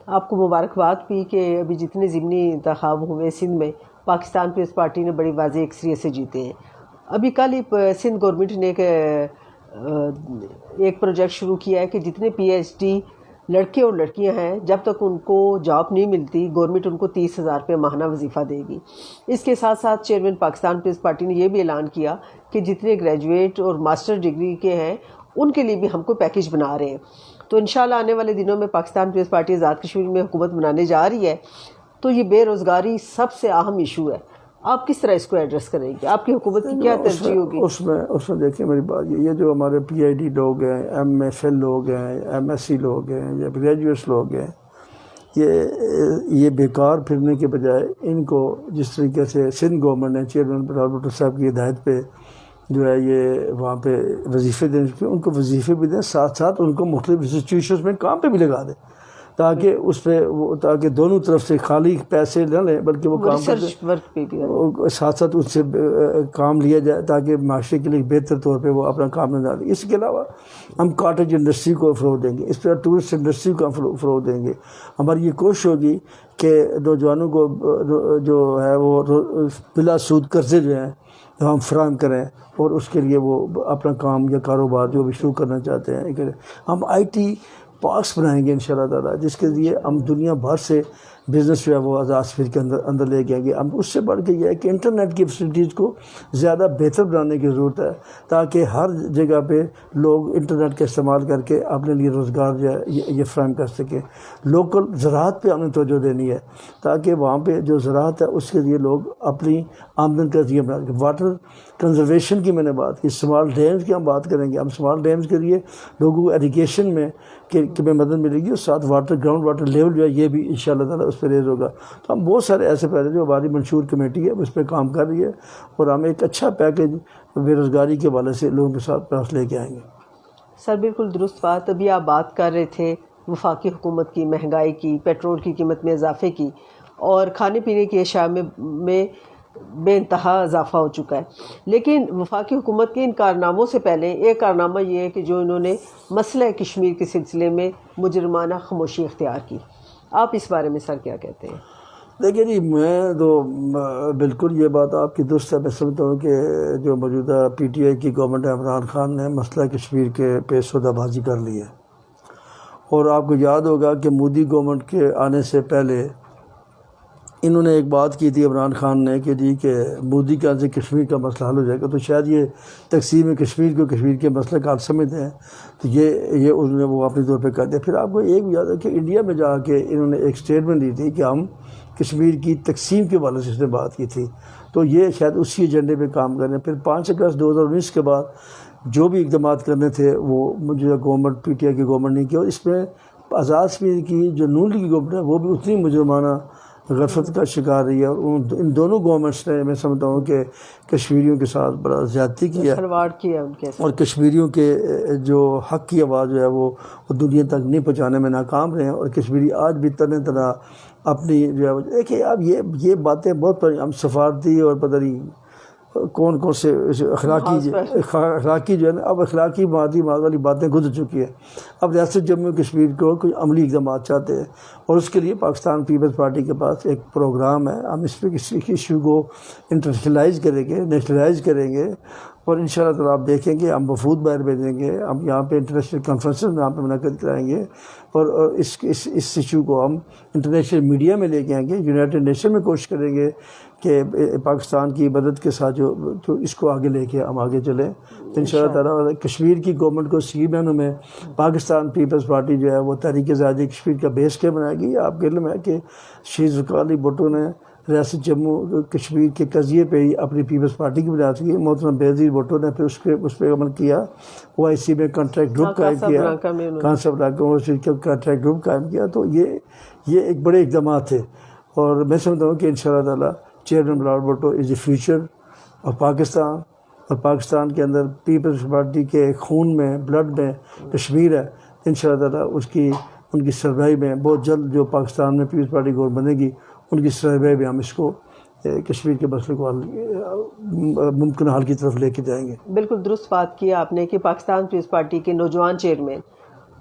آپ کو مبارکباد بھی کہ ابھی جتنے ضمنی انتخاب ہوئے سندھ میں پاکستان پیپلز پارٹی نے بڑی واضح اکثریت سے جیتے ہیں۔ ابھی کل ہی سندھ گورنمنٹ نے ایک پروجیکٹ شروع کیا ہے کہ جتنے پی ایچ ڈی لڑکے اور لڑکیاں ہیں، جب تک ان کو جاب نہیں ملتی، گورنمنٹ ان کو 30,000 روپے ماہانہ وظیفہ دے گی۔ اس کے ساتھ ساتھ چیئرمین پاکستان پیپلز پارٹی نے یہ بھی اعلان کیا کہ جتنے گریجویٹ اور ماسٹر ڈگری کے ہیں ان کے لیے بھی ہم کو پیکیج بنا رہے ہیں۔ تو انشاءاللہ آنے والے دنوں میں پاکستان پیپلز پارٹی آزاد کشمیر میں حکومت بنانے جا رہی ہے، تو یہ بے روزگاری سب سے اہم ایشو ہے۔ آپ کس طرح اس کو ایڈریس کریں گے؟ آپ کی حکومت کی کیا ترجیح ہوگی؟ اس میں دیکھیں میری بات یہ جو ہمارے پی آئی ڈی لوگ ہیں، ایم ایف ایل لوگ ہیں، ایم ایس سی لوگ ہیں، یا گریجویٹس لوگ ہیں، یہ بیکار پھرنے کے بجائے ان کو جس طریقے سے سندھ گورنمنٹ نے چیئرمین بلال بھٹو صاحب کی ہدایت پہ جو ہے یہ وہاں پہ وظیفے دینے کے، ان کو وظیفے بھی دیں، ساتھ ساتھ ان کو مختلف انسٹیٹیوشنز میں کام پہ بھی لگا دیں، تاکہ اس پہ تاکہ دونوں طرف سے خالی پیسے نہ لیں بلکہ وہ کام کرتے، ساتھ ساتھ ان سے کام لیا جائے تاکہ معاشرے کے لیے بہتر طور پہ وہ اپنا کام نہ ڈالیں۔ اس کے علاوہ ہم کاٹیج انڈسٹری کو فروغ دیں گے، اس طرح ٹورسٹ انڈسٹری کو ہم فروغ دیں گے۔ ہماری یہ کوشش ہوگی کہ نوجوانوں کو جو ہے وہ بلا سود قرضے جو ہیں ہم فراہم کریں اور اس کے لیے وہ اپنا کام یا کاروبار جو بھی شروع کرنا چاہتے ہیں کریں. ہم آئی ٹی پارکس بنائیں گے انشاءاللہ تعالیٰ, جس کے ذریعے ہم دنیا بھر سے بزنس جو ہے وہ آزاد کشمیر کے اندر لے کے آئیں گے. ہم اس سے بڑھ کے یہ ہے کہ انٹرنیٹ کی فیسلٹیز کو زیادہ بہتر بنانے کی ضرورت ہے, تاکہ ہر جگہ پہ لوگ انٹرنیٹ کا استعمال کر کے اپنے لیے روزگار جو ہے یہ فراہم کر سکیں. لوکل زراعت پہ ہمیں توجہ دینی ہے, تاکہ وہاں پہ جو زراعت ہے اس کے لیے لوگ اپنی آمدن کا ذریعہ بنا سکیں. واٹر کنزرویشن کی میں نے بات کی, اسمال ڈیمز کی ہم بات کریں گے. ہم اسمال ڈیمز کے لیے لوگوں کو ایجوکیشن میں کہ میں مدد ملے گی, اور ساتھ گراؤنڈ واٹر لیول جو ہے یہ بھی انشاءاللہ تعالیٰ اس پہ ریز ہوگا. تو ہم بہت سارے ایسے پہلے جو ہماری منشور کمیٹی ہے اس پہ کام کر رہی ہے, اور ہم ایک اچھا پیکیج بے روزگاری کے حوالے سے لوگوں کے ساتھ پاس لے کے آئیں گے. سر بالکل درست بات. ابھی آپ بات کر رہے تھے وفاقی حکومت کی, مہنگائی کی, پیٹرول کی قیمت میں اضافے کی, اور کھانے پینے کی اشیاء میں بے انتہا اضافہ ہو چکا ہے. لیکن وفاقی حکومت کے ان کارناموں سے پہلے ایک کارنامہ یہ ہے کہ جو انہوں نے مسئلہ کشمیر کے سلسلے میں مجرمانہ خاموشی اختیار کی. آپ اس بارے میں سر کیا کہتے ہیں؟ دیکھیے جی, میں تو بالکل یہ بات آپ کی درست ہے. میں سمجھتا ہوں کہ جو موجودہ پی ٹی آئی کی گورنمنٹ ہے, عمران خان نے مسئلہ کشمیر کے پہ سودہ بازی کر لی ہے. اور آپ کو یاد ہوگا کہ مودی گورنمنٹ کے آنے سے پہلے انہوں نے ایک بات کی تھی عمران خان نے کہ جی کہ مودی کے آنے سے کشمیر کا مسئلہ حل ہو جائے گا. تو شاید یہ تقسیم کشمیر کو کشمیر کے مسئلے کا حل سمجھتے ہیں, تو یہ انہوں نے وہ اپنے طور پہ کر دیا. پھر آپ کو ایک بھی یاد ہے کہ انڈیا میں جا کے انہوں نے ایک اسٹیٹمنٹ دی تھی کہ ہم کشمیر کی تقسیم کے حوالے سے اس نے بات کی تھی. تو یہ شاید اسی ایجنڈے پہ کام کر رہے ہیں. پھر 5 اگست 2019 کے بعد جو بھی اقدامات کرنے تھے وہ مجھے گورنمنٹ پی ٹی آئی کی گورنمنٹ نے کیا, اور اس میں آزاد کشمیر کی جو نون لیگ کی گورنمنٹ ہے وہ بھی اتنی مجرمانہ غفلت کا شکار رہی ہے. اور ان دونوں گورنمنٹس نے میں سمجھتا ہوں کہ کشمیریوں کے ساتھ بڑا زیادتی کیا اور کشمیریوں کے جو حق کی آواز جو ہے وہ دنیا تک نہیں پہنچانے میں ناکام رہے ہیں. اور کشمیری آج بھی طرح اپنی جو ہے دیکھیں اب یہ باتیں بہت ہم سفارتی اور پتہ نہیں کون سے اخلاقی جو ہے نا, اب اخلاقی مادی والی باتیں گزر چکی ہے. اب ریاست جموں کشمیر کو کچھ عملی اقدامات چاہتے ہیں, اور اس کے لیے پاکستان پیپلز پارٹی کے پاس ایک پروگرام ہے. ہم اس پہ کسی ایشو کو انٹرنیشنلائز کریں گے, نیشنلائز کریں گے, اور انشاءاللہ تعالیٰ آپ دیکھیں گے ہم وفود باہر بھیجیں گے. ہم یہاں پہ انٹرنیشنل کانفرنسز یہاں پہ منعقد کرائیں گے, اور اس ایشو کو ہم انٹرنیشنل میڈیا میں لے کے آئیں گے. یونائٹڈ نیشن میں کوشش کریں گے کہ پاکستان کی مدد کے ساتھ جو اس کو آگے لے کے ہم آگے چلیں. تو انشاءاللہ تعالیٰ کشمیر کی گورنمنٹ کو سی مہینوں میں پاکستان پیپلز پارٹی جو ہے وہ تحریک آزادی کشمیر کا بیس کیا بنائے گی. آپ کے علم ہے کہ شہید ذوالفقار علی بھٹو نے ریاست جموں کشمیر کے قضیے پہ ہی اپنی پیپلز پارٹی کی بنیاد کی. محترم بےنظیر بھٹو نے پھر اس پہ عمل کیا, او آئی سی میں کانٹریکٹ گروپ قائم کیا, کانٹریکٹ گروپ قائم کیا. تو یہ ایک بڑے اقدامات تھے, اور میں سمجھتا ہوں کہ انشاءاللہ تعالیٰ chairman Bilawal Bhutto is the future of Pakistan, اور پاکستان کے اندر پیپلز پارٹی کے خون میں بلڈ میں کشمیر ہے. انشاءاللہ تعالیٰ ان کی سربراہی میں بہت جلد جو پاکستان میں پیپلز پارٹی گورنمنٹ بنے گی ان کی سربراہی میں ہم اس کو کشمیر کے مسئلے کو ممکن حل کی طرف لے کے جائیں گے. بالکل درست بات کی آپ نے کہ پاکستان پیپلز پارٹی کے نوجوان چیئرمین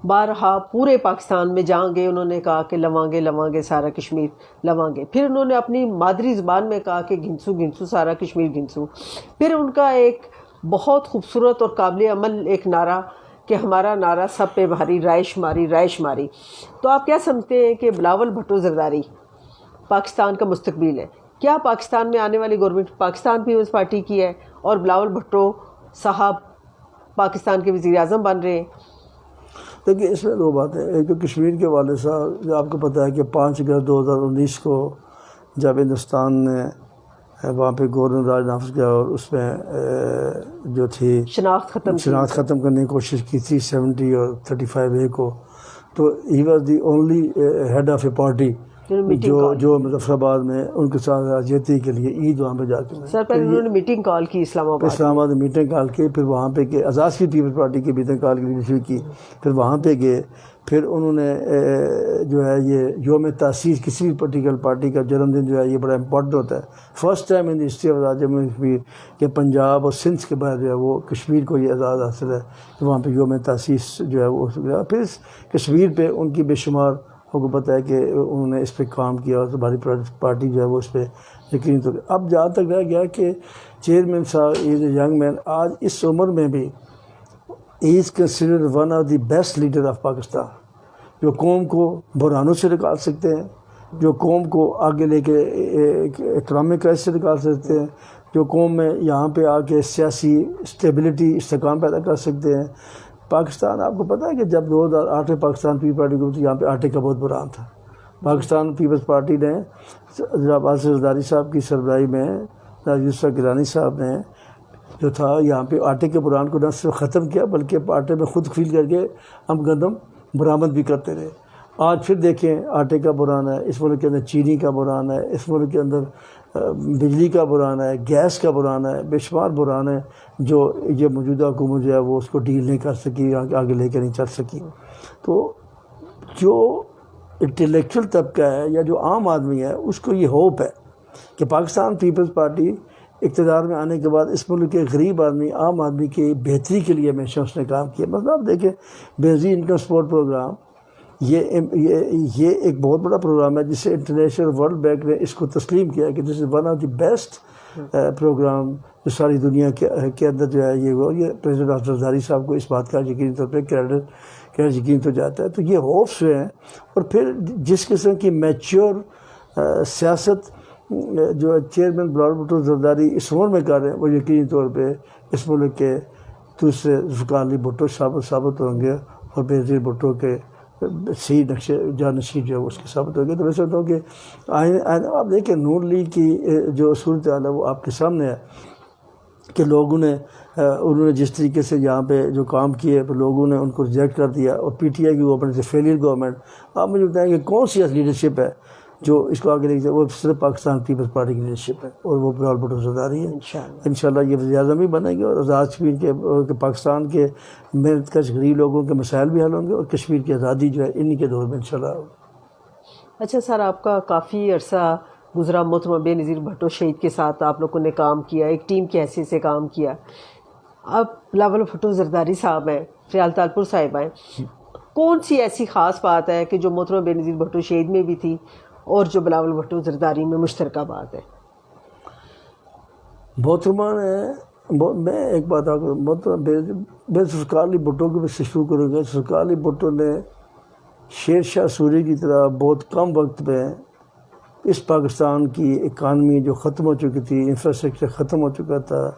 بارہا پورے پاکستان میں جہاں گئے انہوں نے کہا کہ لوانگے سارا کشمیر لوانگے. پھر انہوں نے اپنی مادری زبان میں کہا کہ گھنسو سارا کشمیر گھنسو. پھر ان کا ایک بہت خوبصورت اور قابل عمل ایک نعرہ کہ ہمارا نعرہ سب پہ بھاری رائے شماری. تو آپ کیا سمجھتے ہیں کہ بلاول بھٹو زرداری پاکستان کا مستقبل ہے؟ کیا پاکستان میں آنے والی گورنمنٹ پاکستان پیپلز پارٹی کی ہے اور بلاول بھٹو صاحب پاکستان کے وزیر اعظم بن رہے ہیں؟ دیکھیے اس میں 2 باتیں. ایک تو کشمیر کے والے صاحب, آپ کو پتہ ہے کہ 5 اگست 2019 کو جب ہندوستان نے وہاں پہ گورنر راج نافذ کیا اور اس میں جو تھی شناخت ختم کرنے کی کوشش کی تھی 70 اور 35A کو, تو he was the only had of a party جو مظفر آباد میں ان کے ساتھ راجیتی کے لیے عید وہاں پہ جا کے سر پہلے انہوں نے میٹنگ کال کی اسلام آباد میں میٹنگ کال کی. پھر وہاں پہ کہ آزاد کشمیر پیپلز پارٹی کی میٹنگ کال کی, پھر وہاں پہ گئے. پھر انہوں نے جو ہے یہ یوم تاسیس کسی بھی پرٹیکولر پارٹی کا جنم دن جو ہے یہ بڑا امپورٹنٹ ہوتا ہے. First time in the history of Azad Jammu Kashmir کہ پنجاب اور سندھ کے بعد جو ہے وہ کشمیر کو یہ اعزاز حاصل ہے کہ وہاں پہ یوم تاسیس جو ہے وہ. پھر کشمیر پہ ان کی بے شمار آپ کو پتہ ہے کہ انہوں نے اس پہ کام کیا اور ہماری پارٹی جو ہے وہ اس پہ یقینی طور پہ اب جہاں تک رہ گیا کہ چیئرمین صاحب از اے ینگ مین, آج اس عمر میں بھی he is considered one of the best leader of Pakistan, جو قوم کو بحرانوں سے نکال سکتے ہیں, جو قوم کو آگے لے کے اکنامک کرائسس سے نکال سکتے ہیں, جو قوم میں یہاں پہ آ کے سیاسی اسٹیبلٹی استحکام پیدا کر سکتے ہیں. پاکستان آپ کو پتہ ہے کہ جب 2008 میں پاکستان پیپلز پارٹی کو یہاں پہ آٹے کا بہت بحران تھا. پاکستان پیپلز پارٹی نے جناب آصف زرداری صاحب کی سربراہی میں یوسف گیلانی صاحب نے جو تھا یہاں پہ آٹے کے بحران کو نہ صرف ختم کیا بلکہ آٹے میں خود کفیل کر کے ہم گندم برآمد بھی کرتے رہے. آج پھر دیکھیں آٹے کا بحران ہے, اس ملک کے اندر چینی کا بحران ہے, اس ملک کے اندر بجلی کا بحران ہے, گیس کا بحران ہے, بے شمار بحران ہے جو یہ موجودہ حکومت جو ہے وہ اس کو ڈیل نہیں کر سکی, آگے لے کے نہیں چل سکی. تو جو انٹلیکچوئل طبقہ ہے یا جو عام آدمی ہے اس کو یہ ہوپ ہے کہ پاکستان پیپلز پارٹی اقتدار میں آنے کے بعد اس ملک کے غریب آدمی, عام آدمی کی بہتری کے لیے ہمیشہ اس نے کام کیا. مطلب آپ دیکھیں بینظیر انکم سپورٹ پروگرام, یہ ایک بہت بڑا پروگرام ہے جسے انٹرنیشنل ورلڈ بینک نے اس کو تسلیم کیا کہ this is one of the best program جو ساری دنیا کے اندر جو ہے یہ پریزیڈنٹ آصف زرداری صاحب کو اس بات کا یقینی طور پہ کریڈٹ یقین تو جاتا ہے. تو یہ ہوپس ہیں. اور پھر جس قسم کی میچور سیاست جو چیئرمین بلال بھٹو زرداری اس عمر میں کر رہے ہیں وہ یقینی طور پہ اس ملک کے دوسرے ذوالفقار علی بھٹو ثابت ہوں گے اور بینظیر بھٹو کے صحیح نقشے جانشین جو ہے اس کے ثابت ہو گئے. تو میں سمجھتا ہوں کہ آپ دیکھیں نون لیگ کی جو صورتحال ہے وہ آپ کے سامنے ہے کہ انہوں نے جس طریقے سے یہاں پہ جو کام کیے لوگوں نے ان کو ریجیکٹ کر دیا, اور پی ٹی آئی کی گورنمنٹ سے فیلئر گورنمنٹ. آپ مجھے بتائیں کہ کون سی لیڈرشپ ہے جو اس کو آگے لے کے وہ صرف پاکستان پیپلز پارٹی کی لیڈرشپ ہے, اور وہ بلال بھٹو زرداری ہے. انشاءاللہ یہ وزیر اعظم بھی بنے گے اور آزاد کشمیر کے پاکستان کے محنت کش غریب لوگوں کے مسائل بھی حل ہوں گے, اور کشمیر کی آزادی جو ہے انہی کے دور میں انشاءاللہ. اچھا سر, آپ کا کافی عرصہ گزرا محترمہ بے نظیر بھٹو شہید کے ساتھ, آپ لوگوں نے کام کیا, ایک ٹیم کی حیثیت سے کام کیا. اب بلاول بھٹو زرداری صاحب ہیں, فیال تالپور صاحب ہیں, کون سی ایسی خاص بات ہے کہ جو محترمہ بے نظیر بھٹو شہید میں بھی تھی اور جو بلاول بھٹو زرداری میں مشترکہ بات ہے؟ محترمہ نے, میں ایک بات میں ذوالفقار علی بھٹو کو بھی شروع کروں گا. ذوالفقار علی بھٹو نے شیر شاہ سوری کی طرح بہت کم وقت میں اس پاکستان کی اکانومی جو ختم ہو چکی تھی, انفراسٹرکچر ختم ہو چکا تھا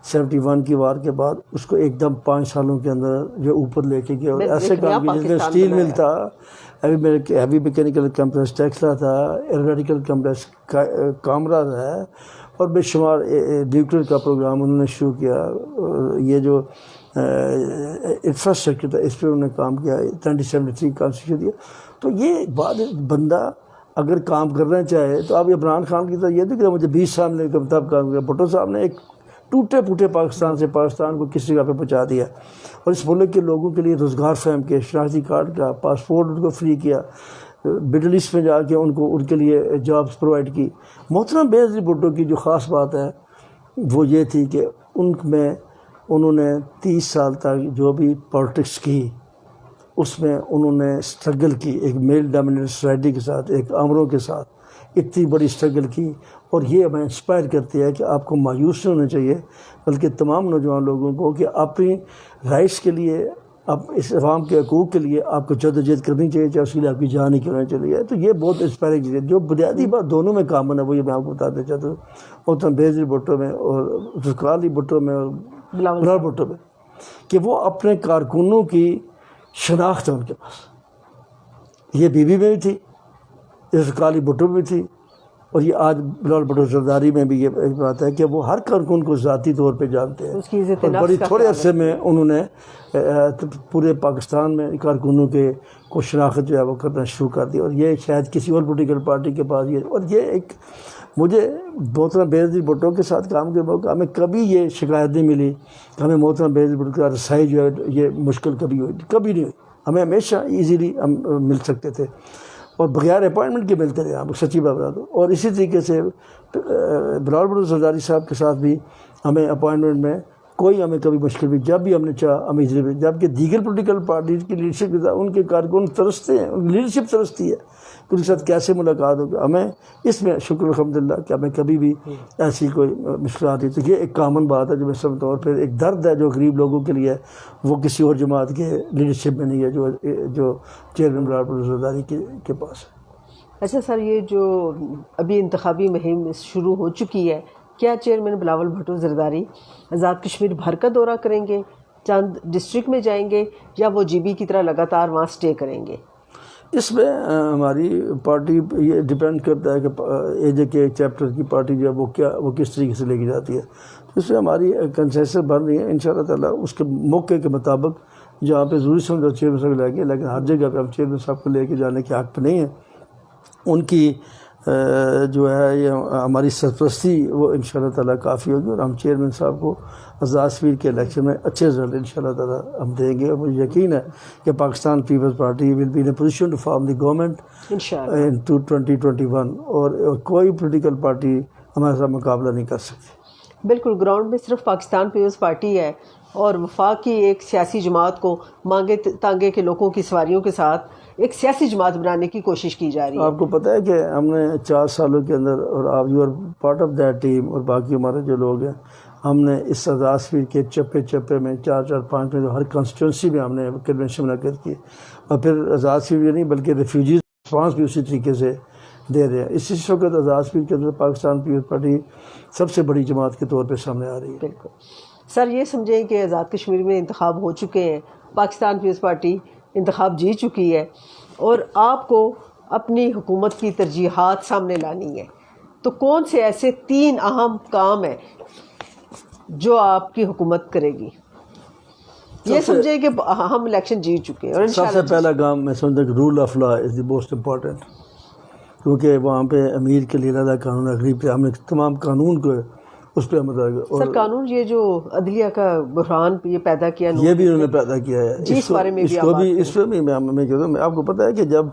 71 کی وار کے بعد, اس کو ایک دم 5 سالوں کے اندر جو اوپر لے کے گیا. اور ایسے کام کی جس میں اسٹیل مل تھا, ہیوی میکینیکل کمپلیکس ٹیکسلا تھا, ایروناٹیکل کمپلیکس کامرا ہے, اور بے شمار نیوکلیر کا پروگرام انہوں نے شروع کیا. یہ جو انفراسٹرکچر تھا اس پہ انہوں نے کام کیا. 1973 کانسٹیٹیوشن دیا. تو یہ بندہ اگر کام کرنا چاہے تو آپ عمران خان کی طرح یہ دیکھ رہے مجھے 20 سال میں تب کام کیا. بھٹو صاحب نے ایک ٹوٹے پھوٹے پاکستان کو کس جگہ پہ پہنچا دیا, اور اس ملک کے لوگوں کے لیے روزگار فراہم کیا, شناختی کارڈ کا, پاسپورٹ ان کو فری کیا, مڈل ایسٹ میں جا کے ان کے لیے جابس پرووائڈ کی. محترم بے نظیر بھٹو کی جو خاص بات ہے وہ یہ تھی کہ انہوں نے 30 سال تک جو بھی پالیٹکس کی اس میں انہوں نے اسٹرگل کی, ایک میل ڈومینیٹڈ سوسائٹی کے ساتھ, ایک آمروں کے ساتھ اتنی بڑی اسٹرگل کی. اور یہ ہمیں انسپائر کرتی ہے کہ آپ کو مایوس نہیں ہونا چاہیے, بلکہ تمام نوجوان لوگوں کو کہ اپنی رائٹس کے لیے, اس عوام کے حقوق کے لیے آپ کو جدوجہد کرنی چاہیے, چاہے اس کے لیے آپ کی جان ہی کیوں نہ چلی جائے. تو یہ بہت انسپائرنگ چیز ہے. جو بنیادی بات دونوں میں کامن ہے وہ یہ میں آپ کو بتانا چاہتا ہوں, محترم بے نظیر بھٹو میں اور ذوالفقار علی بھٹو میں اور بلال بھٹو میں, کہ وہ اپنے کارکنوں کی شناخت ہے ان کے پاس. یہ بی بی میں بھی تھی, ذوالفقار علی بھٹو بھی تھی, اور یہ آج بلال بھٹو زرداری میں بھی یہ بات ہے کہ وہ ہر کارکن کو ذاتی طور پہ جانتے ہیں. اور بڑی تھوڑے عرصے میں انہوں نے پورے پاکستان میں کارکنوں کے کو شناخت جو ہے وہ کرنا شروع کر دی. اور یہ شاید کسی اور پولیٹیکل پارٹی کے پاس یہ, اور یہ ایک مجھے محترم بے نظیر بھٹو کے ساتھ کام کے موقع ہمیں کبھی یہ شکایت نہیں ملی کہ ہمیں محترم بے نظیر بھٹو کا رسائی جو ہے یہ مشکل کبھی نہیں ہوئی. ہمیں ہمیشہ ایزیلی ہم مل سکتے تھے, اور بغیر اپائنٹمنٹ کے ملتے رہے. آپ سچی بات بتا دو. اور اسی طریقے سے بلال بھٹو زرداری صاحب کے ساتھ بھی ہمیں اپائنٹمنٹ میں کوئی ہمیں کبھی مشکل بھی جب بھی ہم نے چاہا ہم ایزیلی، جبکہ دیگر پولیٹیکل پارٹیز کی لیڈرشپ کے ساتھ ان کے کارکن ترستے ہیں، ان کی لیڈرشپ ترستی ہے کہ ان کے ساتھ کیسے ملاقات ہوگی. ہمیں اس میں شکر الحمدللہ کہ ہمیں کبھی بھی ایسی کوئی مشکلات نہیں. تو یہ ایک کامن بات ہے جو میں سمجھتا ہوں. اور پھر ایک درد ہے جو غریب لوگوں کے لیے ہے، وہ کسی اور جماعت کے لیڈرشپ میں نہیں ہے جو چیئرمین بلال پرویز زرداری کے پاس ہے. اچھا سر، یہ جو ابھی انتخابی مہم شروع ہو چکی ہے، کیا چیئرمین بلاول بھٹو زرداری آزاد کشمیر بھر کا دورہ کریں گے، چند ڈسٹرکٹ میں جائیں گے، یا وہ جی بی کی طرح لگاتار وہاں سٹے کریں گے؟ اس میں ہماری پارٹی یہ ڈپینڈ کرتا ہے کہ اے جے کے چیپٹر کی پارٹی جو ہے وہ کس طریقے سے لے کے جاتی ہے. اس میں ہماری کنسنسس بن رہی ہے انشاءاللہ تعالیٰ اس کے موقع کے مطابق جہاں پہ ضروری سمجھو چیئرمین صاحب لے کے، لیکن ہر جگہ پہ ہم چیئرمین صاحب کو لے کے جانے کے حق پہ نہیں ہیں. ان کی جو ہے یہ ہماری سرپرستی وہ انشاءاللہ تعالیٰ کافی ہوگی، اور ہم چیئرمین صاحب کو آزاد کشمیر کے الیکشن میں اچھے رزلٹ انشاءاللہ تعالیٰ ہم دیں گے. اور مجھے یقین ہے کہ Pakistan Peoples Party will be in a position to form the government انشاءاللہ ان 2021، اور کوئی پولیٹیکل پارٹی ہمارے ساتھ مقابلہ نہیں کر سکتی. بالکل، گراؤنڈ میں صرف پاکستان پیپلز پارٹی ہے، اور وفاق کی ایک سیاسی جماعت کو مانگے تانگے کے لوگوں کی سواریوں کے ساتھ ایک سیاسی جماعت بنانے کی کوشش کی جا رہی ہے. آپ کو پتہ ہے کہ ہم نے 4 سالوں کے اندر، اور آپ you are part of that team, اور باقی ہمارے جو لوگ ہیں، ہم نے اس آزاد کشمیر کے چپے چپے میں 4-4-5 میں ہر کانسٹیٹوئنسی میں ہم نے کنونشن منعقد کی. اور پھر آزاد کشمیر نہیں بلکہ ریفیوجیز رسپانس بھی اسی طریقے سے دے رہے ہیں. اس وقت آزاد کشمیر کے اندر پاکستان پیپلز پارٹی سب سے بڑی جماعت کے طور پہ سامنے آ رہی ہے. بالکل سر، یہ سمجھیں کہ آزاد کشمیر میں انتخاب ہو چکے ہیں، پاکستان پیپلز پارٹی انتخاب جیت چکی ہے، اور آپ کو اپنی حکومت کی ترجیحات سامنے لانی ہے، تو کون سے ایسے 3 اہم کام ہیں جو آپ کی حکومت کرے گی؟ یہ سمجھیں کہ ہم الیکشن جیت چکے ہیں، اور سب سے پہلا کام میں سمجھتا ہوں کہ rule of law is the most important, کیونکہ وہاں پہ امیر کے لیے علیحدہ قانون ہے، غریب پہ ہم نے تمام قانون کو اس پہ عمل آئے گا. سر قانون یہ جو عدلیہ کا بحران یہ پیدا کیا، یہ بھی انہوں نے پیدا کیا ہے. جی اس بارے میں بھی اس میں بھی میں کہتا ہوں، آپ کو پتہ ہے کہ جب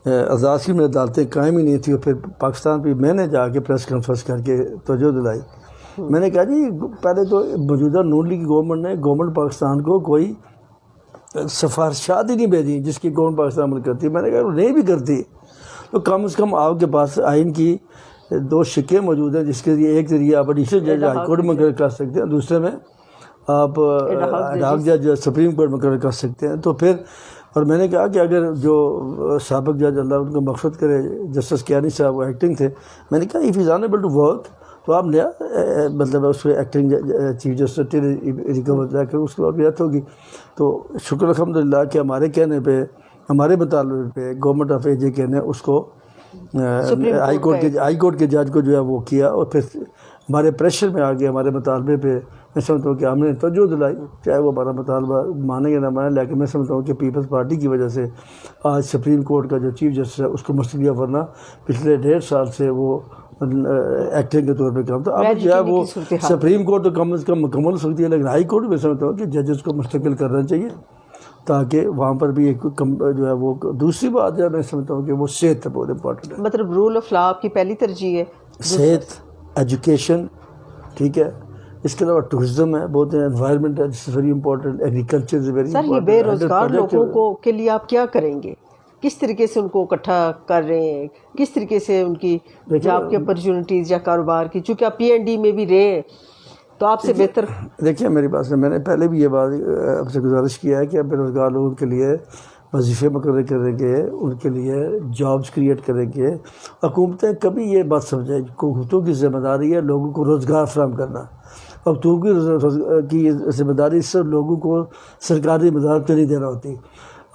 آزاد کشمیر میں عدالتیں قائم ہی نہیں تھی، اور پھر پاکستان پہ میں نے جا کے پریس کانفرنس کر کے توجہ دلائی. میں نے کہا جی پہلے تو موجودہ نون لیگ گورنمنٹ پاکستان کو کوئی سفارشات ہی نہیں بھیجی جس کی گورنمنٹ پاکستان عمل کرتی. میں نے کہا وہ نہیں بھی کرتی تو کم از کم آپ کے پاس آئین کی 2 شکیں موجود ہیں، جس کے ذریعے ایک ذریعے آپ ایڈیشنل جج ہائی کورٹ مقرر کر سکتے ہیں، دوسرے میں آپ ایڈہاک جج سپریم کورٹ مقرر کر سکتے ہیں. تو پھر اور میں نے کہا کہ اگر جو سابق جج اللہ ان کو مغفرت کرے جسٹس کیانی صاحب وہ ایکٹنگ تھے، میں نے کہا if is unable to work تو آپ نیا مطلب اس پہ ایکٹنگ چیف جسٹس ریکور کر اس کے بعد ڈیتھ ہوگی. تو شکر الحمدللہ کہ ہمارے کہنے پہ، ہمارے مطالبے پہ گورنمنٹ آف اے جے کے نے اس کو ہائی کورٹ کے جج کو جو ہے وہ کیا، اور پھر ہمارے پریشر میں آگے ہمارے مطالبے پہ میں سمجھتا ہوں کہ ہم نے توجہ دلائی، چاہے وہ ہمارا مطالبہ مانیں گے نہ مانیں، لیکن میں سمجھتا ہوں کہ پیپلز پارٹی کی وجہ سے آج سپریم کورٹ کا جو چیف جسٹس ہے اس کو مستقبل، ورنہ پچھلے 1.5 سال سے وہ ایکٹنگ کے طور پہ کام تھا. اب جو ہے وہ سپریم کورٹ تو کم از کم مکمل ہو سکتی ہے، لیکن ہائی کورٹ میں سمجھتا ہوں کہ ججز کو مستقل کرنا چاہیے تاکہ وہاں پر بھی ایک جو ہے وہ. دوسری بات جو ہے میں سمجھتا ہوں کہ وہ صحت ہے، بہت امپورٹنٹ ہے. مطلب رول آف لا آپ کی پہلی ترجیح ہے؟ صحت، ایجوکیشن، ٹھیک ہے. اس کے علاوہ ٹورزم ہے، بہت انوائرمنٹ ہے، this is very important. Agriculture is very important. Sir یہ بے روزگار لوگوں کو کے لیے آپ کیا کریں گے؟ کس طریقے سے ان کو اکٹھا کر رہے ہیں؟ کس طریقے سے ان کی جاب کی اپرچونیٹیز یا کاروبار کی، چونکہ آپ پی این ڈی میں بھی رہے ہیں تو آپ سے بہتر. دیکھیے میری بات سے میں نے پہلے بھی یہ بات آپ سے گزارش کیا ہے کہ بے روزگار لوگوں کے لیے وظیفے مقرر کریں گے، ان کے لیے جابز کریٹ کریں گے. حکومتیں کبھی یہ بات سمجھیں، حکومتوں کی ذمہ داری ہے لوگوں کو روزگار فراہم کرنا. حکومتوں کی ذمہ داری صرف لوگوں کو سرکاری مدارس نہیں دینا ہوتی.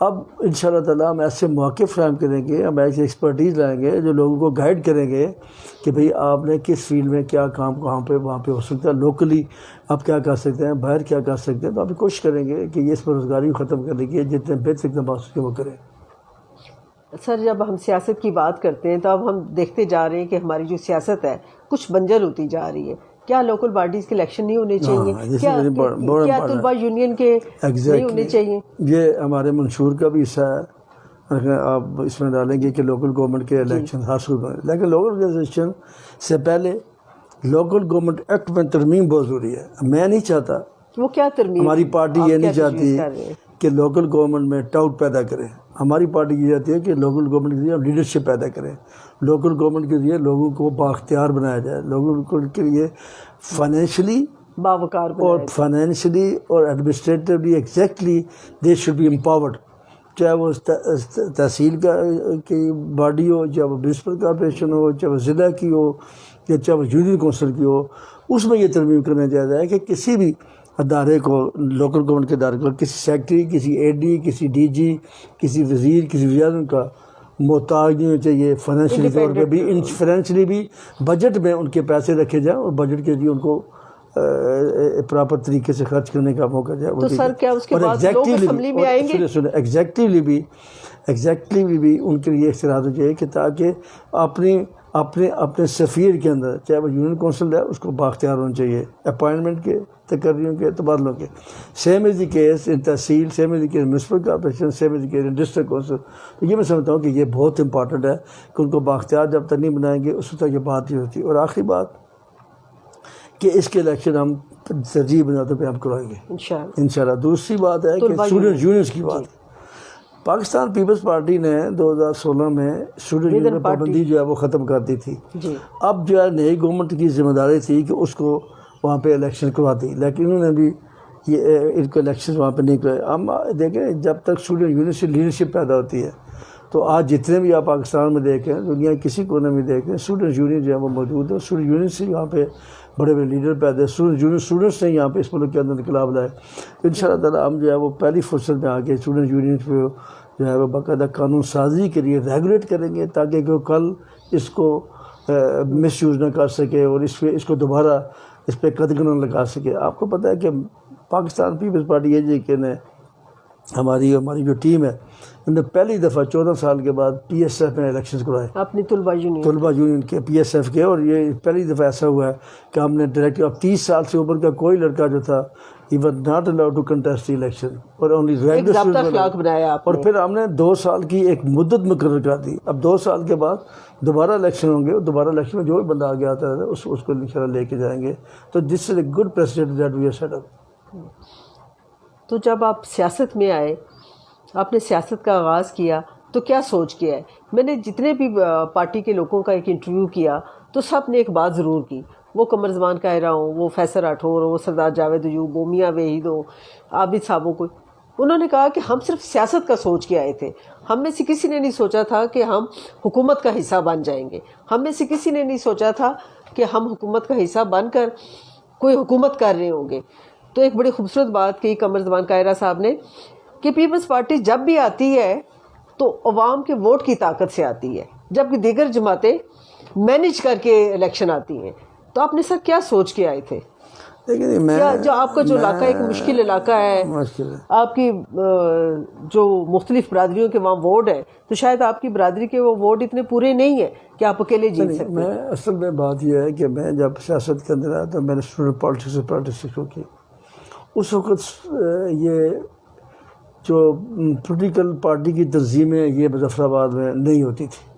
اب انشاءاللہ تعالیٰ ہم ایسے مواقع فراہم کریں گے، ہم ایسی ایکسپرٹیز لائیں گے جو لوگوں کو گائیڈ کریں گے کہ بھئی آپ نے کس فیلڈ میں کیا کام کہاں پہ وہاں پہ ہو سکتا ہے، لوکلی آپ کیا کر سکتے ہیں، باہر کیا کر سکتے ہیں. تو آپ کوشش کریں گے کہ یہ اس پر روزگاری ختم کرنے کی جتنے بہتر اقدامات اس کے وہ کریں. سر جب ہم سیاست کی بات کرتے ہیں تو اب ہم دیکھتے جا رہے ہیں کہ ہماری جو سیاست ہے کچھ بنجر ہوتی جا رہی ہے. کیا لوکل باڈیز کے الیکشن نہیں ہونے چاہیے؟ کیا طلبہ یونین کے نہیں ہونے چاہیے؟ یہ ہمارے منشور کا بھی حصہ ہے. آپ اس میں ڈالیں گے کہ لوکل گورنمنٹ کے الیکشن حاصل کریں، لیکن لوکل آرگنائزیشن سے پہلے لوکل گورنمنٹ ایکٹ میں ترمیم بہت ضروری ہے. میں نہیں چاہتا وہ کیا ترمیم ہماری پارٹی آپ یہ کیا نہیں چاہتی تجویز کر رہے ہیں؟ کہ لوکل گورنمنٹ میں ٹاؤٹ پیدا کرے. ہماری پارٹی یہ چاہتی ہے کہ لوکل گورنمنٹ کے ذریعے ہم لیڈرشپ پیدا کریں. لوکل گورنمنٹ کے ذریعے لوگوں کو بااختیار بنایا جائے, لوگوں کے لیے فائنینشلی باوقار اور فائنینشلی اور administratively exactly they should be empowered. چاہے وہ تحصیل کی باڈی ہو, چاہے وہ میونسپل کارپوریشن ہو, چاہے وہ ضلع کی ہو, یا چاہے وہ یونین کونسل کی ہو, اس میں یہ ترمیم کرنا چاہتا ہے کہ کسی بھی ادارے کو, لوکل گورنمنٹ کے ادارے کو, کسی سیکٹری, کسی اے ڈی, کسی ڈی جی, کسی وزیر, کسی وزیر اعظم کا محتاج نہیں ہونا چاہیے فائنینشلی طور پہ بھی. فائنینشلی بھی بجٹ میں ان کے پیسے رکھے جائیں اور بجٹ کے لیے ان کو پراپر طریقے سے خرچ کرنے کا موقع جائے. تو سر کیا اس کے بعد لوگ اسمبلی میں آئیں گے؟ ایگزیکٹلی بھی ان کے لیے اختیارات ہو جائے کہ تاکہ اپنے سفیر کے اندر, چاہے وہ یونین کونسل ہے, اس کو بااختیار ہونا چاہیے اپائنٹمنٹ کے, تقرریوں کے, تبادلوں کے. Same is the case in tehsil, same is the case municipal corporation, same is the case in district council. تو یہ میں سمجھتا ہوں کہ یہ بہت امپارٹنٹ ہے کہ ان کو بااختیار جب تک نہیں بنائیں گے اس وقت یہ بات نہیں ہوتی. اور آخری بات کہ اس کے الیکشن ہم ترجیح بناتے پہ ہم کرائیں گے انشاءاللہ. دوسری بات ہے کہ اسٹوڈنٹ یونینس کی بات. پاکستان پیپلز پارٹی نے 2016 میں اسٹوڈنٹ یونین پابندی جو ہے وہ ختم کر دی تھی. اب جو ہے نئی گورنمنٹ کی ذمہ داری تھی کہ اس کو وہاں پہ الیکشن کروا دی, لیکن انہوں نے بھی ان کو الیکشن وہاں پہ نہیں کرائے. ہم دیکھیں جب تک اسٹوڈنٹ یونین سے لیڈرشپ پیدا ہوتی ہے تو آج جتنے بھی آپ پاکستان میں دیکھیں, دنیا کسی کونے میں دیکھیں, اسٹوڈنٹ یونین جو ہے وہ موجود ہے. اسٹوڈنٹ یونین سے یہاں پہ بڑے بڑے لیڈر پیدا ہے. اسٹوڈنٹس نے یہاں پہ اس ملک کے اندر انقلاب لائے. ان شاء اللہ تعالیٰ ہم جو ہے وہ پہلی فرصت میں آ کے اسٹوڈنٹ یونین پہ جو ہے وہ باقاعدہ قانون سازی کے لیے ریگولیٹ کریں گے تاکہ کہ کل اس کو مس یوز نہ کر سکے اور اس کو دوبارہ اس پہ قدغن نہ لگا سکے. آپ کو پتہ ہے کہ پاکستان پیپلز پارٹی یہ نے ہماری جو ٹیم ہے انہوں نے پہلی دفعہ 14 سال کے بعد پی ایس ایف میں الیکشنز کرائے, اپنی طلبہ یونین کے پی ایس ایف کے. اور یہ پہلی دفعہ ایسا ہوا ہے کہ ہم نے ڈائریکٹ, اب 30 سال سے اوپر کا کوئی لڑکا جو تھا he was not allowed to contest the election اور only regular ضابطہ اخلاق بنایا آپ نے. اور پھر ہم نے 2 سال کی ایک مدت مقرر کر دی. اب 2 سال کے بعد دوبارہ الیکشن ہوں گے اور دوبارہ الیکشن میں جو بھی بندہ آگے آتا ہے اس کو انشاءاللہ لے کے جائیں گے. تو this is a good precedent that we have set up. تو جب آپ سیاست میں آئے, آپ نے سیاست کا آغاز کیا تو کیا سوچ کے آئے؟ میں نے جتنے بھی پارٹی کے لوگوں کا ایک انٹرویو کیا تو سب نے ایک بات ضرور کی, وہ قمر زمان قاہرہ ہوں, وہ فیصل راٹھور ہوں, وہ سردار جاوید ایوب, وہ میاں وحید ہوں, عابد صاحبوں کو, انہوں نے کہا کہ ہم صرف سیاست کا سوچ کے آئے تھے. ہم میں سے کسی نے نہیں سوچا تھا کہ ہم حکومت کا حصہ بن جائیں گے. ہم میں سے کسی نے نہیں سوچا تھا کہ ہم حکومت کا حصہ بن کر کوئی حکومت کر رہے ہوں گے. تو ایک بڑی خوبصورت بات کہی قمر زمان قاہرہ صاحب نے کہ پیپلز پارٹی جب بھی آتی ہے تو عوام کے ووٹ کی طاقت سے آتی ہے, جبکہ دیگر جماعتیں مینیج کر کے الیکشن آتی ہیں. تو آپ نے سر کیا سوچ کے آئے تھے؟ لیکن جو آپ کا جو علاقہ ایک مشکل علاقہ ہے, آپ کی جو مختلف برادریوں کے وہاں ووٹ ہیں, تو شاید آپ کی برادری کے وہ ووٹ اتنے پورے نہیں ہیں کہ آپ اکیلے جیت سکتے. میں اصل میں بات یہ ہے کہ میں جب سیاست کے اندر آیا تو میں نے اسٹوڈنٹ پالیٹکس سے پریکٹس شروع کی. اس وقت یہ جو پولیٹیکل پارٹی کی تنظیمیں یہ مظفر آباد میں نہیں ہوتی تھی.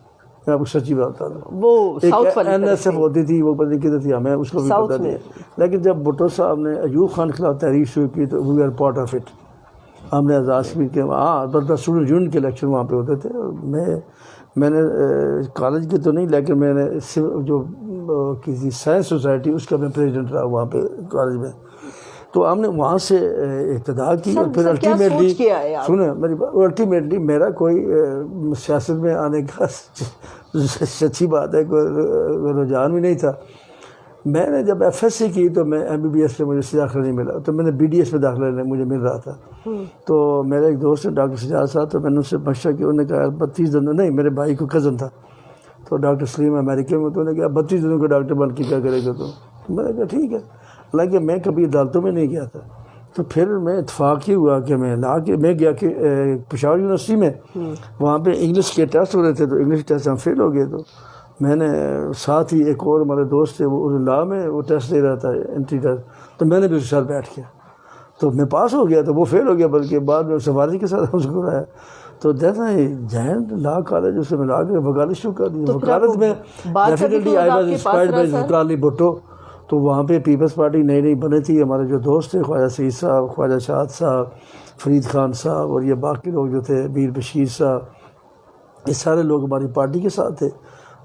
میں آپ کو سچی بات بتا دوں, وہ این ایس ایف ہوتی تھی, وہ پتہ نہیں کدھر تھی, ہمیں اس کو بھی پتہ نہیں. لیکن جب بھٹو صاحب نے ایوب خان کے خلاف تحریک شروع کی تو we are part of it. ہم نے آزاد کشمیر کے البتہ اسٹوڈنٹ یونین کے الیکشن وہاں پہ ہوتے تھے. میں نے کالج کے تو نہیں, لیکن میں نے جو کسی سائنس سوسائٹی اس کا میں پریزیڈنٹ رہا وہاں پہ کالج میں. تو ہم نے وہاں سے ابتدا کی اور پھر الٹیمیٹلی میرا کوئی سیاست میں آنے کا سچی بات ہے کوئی رجحان بھی نہیں تھا. میں نے جب ایف ایس سی کی تو میں ایم بی بی ایس میں مجھے داخلہ نہیں ملا, تو میں نے بی ڈی ایس میں داخلہ مجھے مل رہا تھا. تو میرا ایک دوست ہے ڈاکٹر سجاد صاحب, تو میں نے ان سے مشورہ کیا. انہوں نے کہا 32 دنوں, نہیں میرے بھائی کو کزن تھا تو ڈاکٹر سلیم امریکہ میں, تو انہوں نے کہا 32 دنوں کو ڈاکٹر بن کے کیا کرے گا. تو میں نے کہا ٹھیک ہے. حالانکہ میں کبھی عدالتوں میں نہیں گیا تھا. تو پھر میں اتفاق یہ ہوا کہ میں گیا کہ پشاور یونیورسٹی میں, وہاں پہ انگلش کے ٹیسٹ ہو رہے تھے, تو انگلش ٹیسٹ ہم فیل ہو گئے. تو میں نے ساتھ ہی ایک اور ہمارے دوست تھے, وہ لا میں وہ ٹیسٹ دے رہا تھا انٹری ٹیسٹ, تو میں نے بھی اس کے ساتھ بیٹھ گیا. تو میں پاس ہو گیا, تو وہ فیل ہو گیا, بلکہ بعد میں سفارش کے ساتھ اس کو کرایا. تو دیکھا جینٹ لا کالج, اس سے میں لا کے وکالت شروع کر دی. وکالت میں definitely I was inspired by Zulfiqar Ali Bhutto. تو وہاں پہ پیپلز پارٹی نئی نئی بنی تھی. ہمارے جو دوست تھے خواجہ سعید صاحب, خواجہ شاد صاحب, فرید خان صاحب اور یہ باقی لوگ جو تھے, میر بشیر صاحب, یہ سارے لوگ ہماری پارٹی کے ساتھ تھے.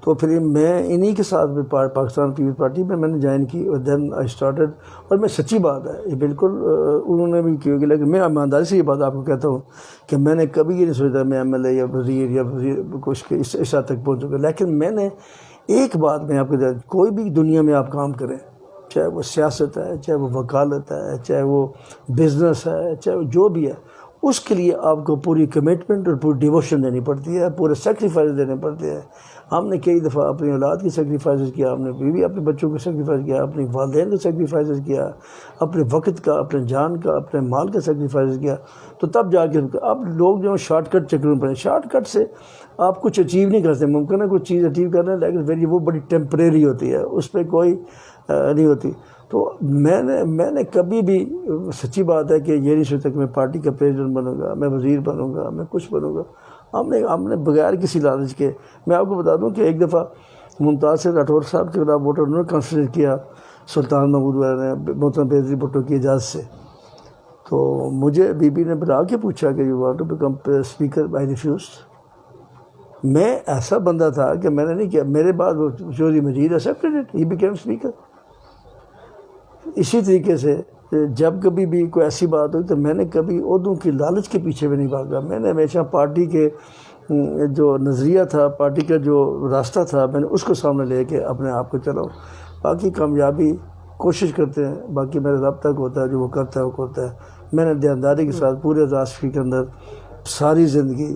تو پھر میں انہی کے ساتھ میں پاکستان پیپلز پارٹی میں نے جوائن کی, اور دین آئی اسٹارٹڈ. اور میں سچی بات ہے یہ بالکل انہوں نے بھی کی ہوگی, لیکن میں ایمانداری سے یہ بات آپ کو کہتا ہوں کہ میں نے کبھی یہ نہیں سوچا میں ایم ایل اے یا وزیر کچھ اس حد تک پہنچوں گا. لیکن میں نے ایک بات میں آپ کو کوئی بھی دنیا میں آپ کام کریں, چاہے وہ سیاست ہے, چاہے وہ وکالت ہے, چاہے وہ بزنس ہے, چاہے وہ جو بھی ہے, اس کے لیے آپ کو پوری کمٹمنٹ اور پوری ڈیووشن دینی پڑتی ہے, پورے سیکریفائز دینے پڑتے ہیں. ہم نے کئی دفعہ اپنی اولاد کی سیکریفائز کیا, ہم نے بیوی اپنے بچوں کو سیکریفائز کیا, اپنی والدین کو سیکریفائز کیا, اپنے وقت کا, اپنے جان کا, اپنے مال کا سیکریفائز کیا. تو تب جا کے اب لوگ جو شارٹ کٹ چکر میں پڑے, شارٹ کٹ سے آپ کچھ اچیو نہیں کرتے. ممکن ہے کچھ چیز اچیو کرنا ہے, لیکن پھر وہ بڑی ٹیمپریری ہوتی ہے, اس پہ کوئی نہیں ہوتی. تو میں نے کبھی بھی, سچی بات ہے کہ یہ نہیں سوچا کہ میں پارٹی کا پریزیڈنٹ بنوں گا, میں وزیر بنوں گا, میں کچھ بنوں گا. ہم نے بغیر کسی لالچ کے, میں آپ کو بتا دوں کہ ایک دفعہ ممتاز راٹھور صاحب کے خلاف ووٹ انہوں نے کنسیڈر کیا سلطان محمود والے نے محترم بےنظیر بھٹو کی اجازت سے. تو مجھے بی بی نے بلا کے پوچھا کہ you want to become speaker, I refused. میں ایسا بندہ تھا کہ میں نے نہیں کیا. میرے بعد وہ Chaudhry Majeed accepted it, he became speaker. اسی طریقے سے جب کبھی بھی کوئی ایسی بات ہوئی تو میں نے کبھی عہدوں کی لالچ کے پیچھے بھی نہیں بھاگا. میں نے ہمیشہ پارٹی کے جو نظریہ تھا, پارٹی کا جو راستہ تھا, میں نے اس کو سامنے لے کے اپنے آپ کو چلاؤ. باقی کامیابی کوشش کرتے ہیں, باقی میرا رب تک ہوتا ہے, جو وہ کرتا ہے وہ کرتا ہے. میں نے دیانتداری کے ساتھ پورے راشٹر کے اندر ساری زندگی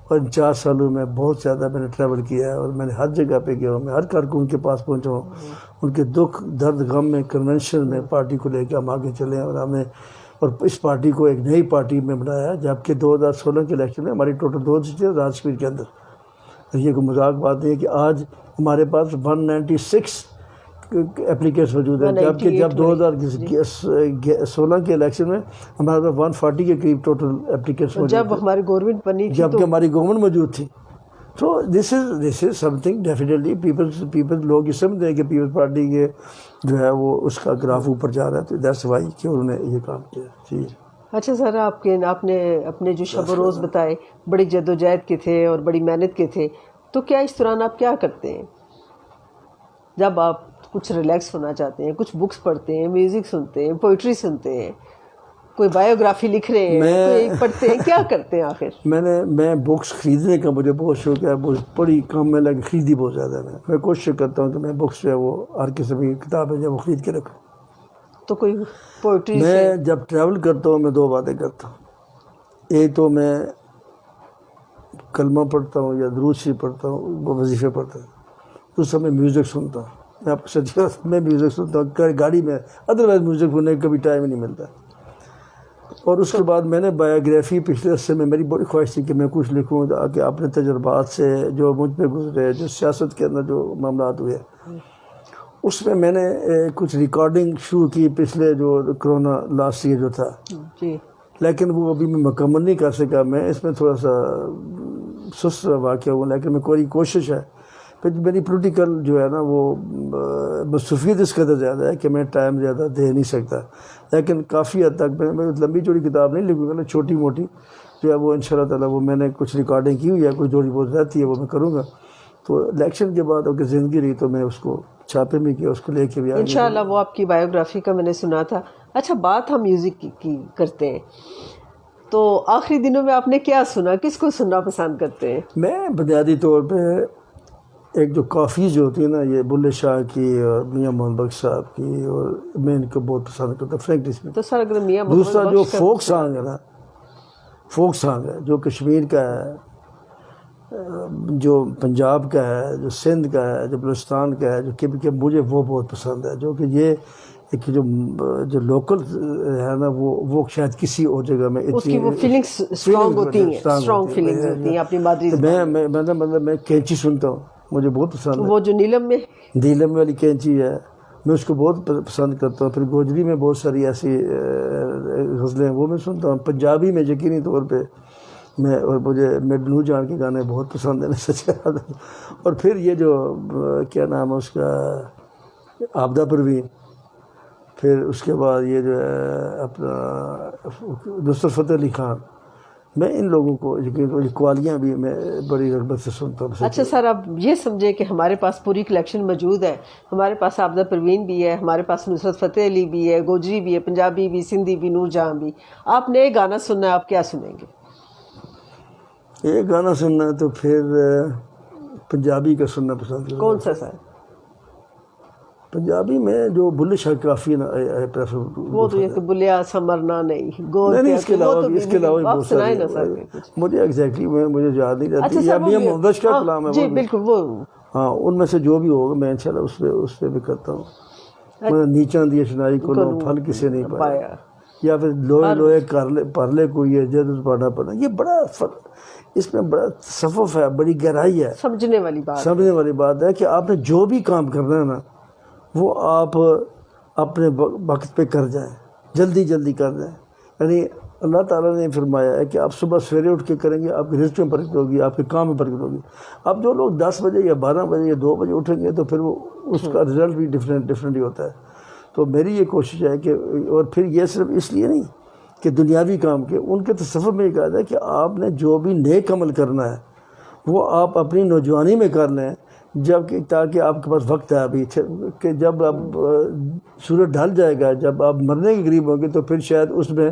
اور ان 4 سالوں میں بہت زیادہ میں نے ٹریول کیا ہے, اور میں نے ہر جگہ پہ گیا ہوں, میں ہر کارکن کے پاس پہنچا ہوں. ان کے دکھ درد غم میں کنونشن میں پارٹی کو لے کے ہم آگے چلے ہیں, اور ہم نے اور اس پارٹی کو ایک نئی پارٹی میں بنایا. جبکہ 2016 کے الیکشن میں ہماری ٹوٹل 2 سیٹیں راج کشمیر کے اندر. یہ کوئی مذاق بات نہیں ہے کہ آج ہمارے پاس 196 اپلیکیشن موجود ہیں, جبکہ جب 2016 کے الیکشن میں ہمارے پاس 140 کے قریب ٹوٹل اپلیکیشن موجود جب ہماری گورنمنٹ بنی تھی, جبکہ ہماری گورنمنٹ موجود تھی. تو this is some thing definitely people لوگ یہ سمجھتے ہیں کہ پیپلز پارٹی کے جو ہے وہ اس کا گراف اوپر جا رہا ہے, تو دیٹس وائی کہ انہوں نے یہ کام کیا. جی اچھا سر, آپ نے اپنے جو شب و روز بتائے بڑی جدوجہد کے تھے اور بڑی محنت کے تھے, تو کیا اس دوران آپ کیا کرتے ہیں جب آپ کچھ ریلیکس ہونا چاہتے ہیں؟ کچھ بکس پڑھتے ہیں, میوزک سنتے ہیں, پوئٹری سنتے ہیں, کوئی بایوگرافی لکھ رہے ہیں, کوئی پڑھتے ہیں, کیا کرتے ہیں آخر؟ میں بکس خریدنے کا مجھے بہت شوق ہے, بڑی کم میں لیکن خریدی بہت زیادہ. میں کوشش کرتا ہوں کہ میں بکس جو ہے وہ ہر قسم کی کتابیں جو وہ خرید کے رکھوں. تو کوئی پوئٹری میں جب ٹریول کرتا ہوں میں 2 باتیں کرتا ہوں. ایک تو میں کلمہ پڑھتا ہوں یا درود شریف پڑھتا ہوں, وہ وظیفے پڑھتا ہوں. دوسرا میں میوزک سنتا ہوں. میں آپ کو سچ میں میوزک سنتا ہوں گاڑی میں, ادروائز میوزک سننے کا کبھی ٹائم ہی نہیں ملتا. اور اس کے بعد میں نے بایوگرافی پچھلے عرصے میں میری بڑی خواہش تھی کہ میں کچھ لکھوں کہ اپنے تجربات سے جو مجھ پہ گزرے, جو سیاست کے اندر جو معاملات ہوئے, اس میں نے کچھ ریکارڈنگ شروع کی پچھلے جو کرونا لاسٹ ایئر جو تھا. جی, لیکن وہ ابھی میں مکمل نہیں کر سکا. میں اس میں تھوڑا سا سست واقع ہوں, لیکن میں کوئی کوشش ہے. پھر میری پولیٹیکل جو ہے نا وہ مصروفیت اس قدر زیادہ ہے کہ میں ٹائم زیادہ دے نہیں سکتا. لیکن کافی حد تک میں لمبی چوڑی کتاب نہیں لکھوں گا نا, چھوٹی موٹی جو ہے وہ انشاءاللہ تعالیٰ وہ میں نے کچھ ریکارڈنگ کی ہوئی ہے, کچھ تھوڑی بہت رہتی ہے وہ میں کروں گا. تو الیکشن کے بعد اگر زندگی رہی تو میں اس کو چھاپے میں کیا, اس کو لے کے بھی انشاءاللہ وہ آپ کی بایوگرافی کا میں نے سنا تھا. اچھا, بات ہم میوزک کی کرتے ہیں, تو آخری دنوں میں آپ نے کیا سنا, کس کو سننا پسند کرتے ہیں؟ میں بنیادی طور پہ ایک جو کافی جو ہوتی ہے نا, یہ بلے شاہ کی اور میاں محمد بخش صاحب کی, اور میں ان کو بہت پسند کرتا ہوں فرینکلی اسپیکنگ. تو سر اگر میاں محمد دوسرا جو فوک سانگ ہے نا, فوک سانگ ہے جو کشمیر کا ہے, جو پنجاب کا ہے, جو سندھ کا ہے, جو بلوچستان کا ہے, جو کہ مجھے وہ بہت پسند ہے. جو کہ یہ ایک جو لوکل ہے نا وہ شاید کسی اور جگہ میں اس کی وہ فیلنگس اسٹرانگ ہوتی ہیں, اسٹرانگ فیلنگز ہوتی ہیں اپنی مادری زبان میں. مطلب میں کینچی سنتا ہوں, مجھے بہت پسند ہے. وہ جو نیلم والی کینچی ہے, میں اس کو بہت پسند کرتا ہوں. پھر گوجری میں بہت ساری ایسی غزلیں ہیں وہ میں سنتا ہوں. پنجابی میں یقینی طور پہ اور مجھے نور جان کے گانے بہت پسند ہیں سچ. اور پھر یہ جو کیا نام ہے اس کا, آبدہ پروین, پھر اس کے بعد یہ جو ہے اپنا نصرت فتح علی خان، میں ان لوگوں کو قوالیاں بھی میں بڑی رغبت سے سنتا ہوں. اچھا سر، آپ یہ سمجھیں کہ ہمارے پاس پوری کلیکشن موجود ہے. ہمارے پاس عابدہ پروین بھی ہے، ہمارے پاس نصرت فتح علی بھی ہے، گوجری بھی ہے، پنجابی بھی، سندھی بھی، نور جہاں بھی. آپ نئے گانا سننا ہے، آپ کیا سنیں گے؟ ایک گانا سننا ہے تو پھر پنجابی کا سننا پسند کروں. کون سا سر؟ پنجابی میں جو بلے شاہ کافی پریفر. وہ تو یہ کہ بلیا سمرنا نہیں گول. نہیں، اس کے علاوہ بھی بہت سنائے نا سر. مجھے ایگزیکٹلی مجھے یاد نہیں رہتی. یا میاں محمد اشرف کا کلام ہے. جی بالکل وہ. ہاں، ان میں سے جو بھی ہوگا میں انشاءاللہ اس پہ بھی کرتا ہوں. میں نیچاں دی اشنائی کو لو پھل کسے نہیں پایا، یا پھر لوہے لوہے پر لے کوئی ہے جد پڑھا پڑا. یہ بڑا اس میں بڑا تصوف ہے، بڑی گہرائی ہے. سمجھنے والی بات ہے کہ آپ نے جو بھی کام کرنا ہے نا وہ آپ اپنے وقت پہ کر جائیں، جلدی کر جائیں. یعنی اللہ تعالیٰ نے فرمایا ہے کہ آپ صبح سویرے اٹھ کے کریں گے، آپ کے رزق میں برکت ہوگی، آپ کے کام میں برکت ہوگی. اب جو لوگ 10 بجے یا 12 بجے یا 2 بجے اٹھیں گے تو پھر وہ اس کا رزلٹ بھی ڈفرینٹ ہی ہوتا ہے. تو میری یہ کوشش ہے کہ، اور پھر یہ صرف اس لیے نہیں کہ دنیاوی کام کے، ان کے تصور میں یہ کہا جائے کہ آپ نے جو بھی نیک عمل کرنا ہے وہ آپ اپنی نوجوانی میں کر لیں، جب کہ تاکہ آپ کے پاس وقت ہے ابھی کہ جب اب سورج ڈھل جائے گا، جب آپ مرنے کے قریب ہوں گے تو پھر شاید اس میں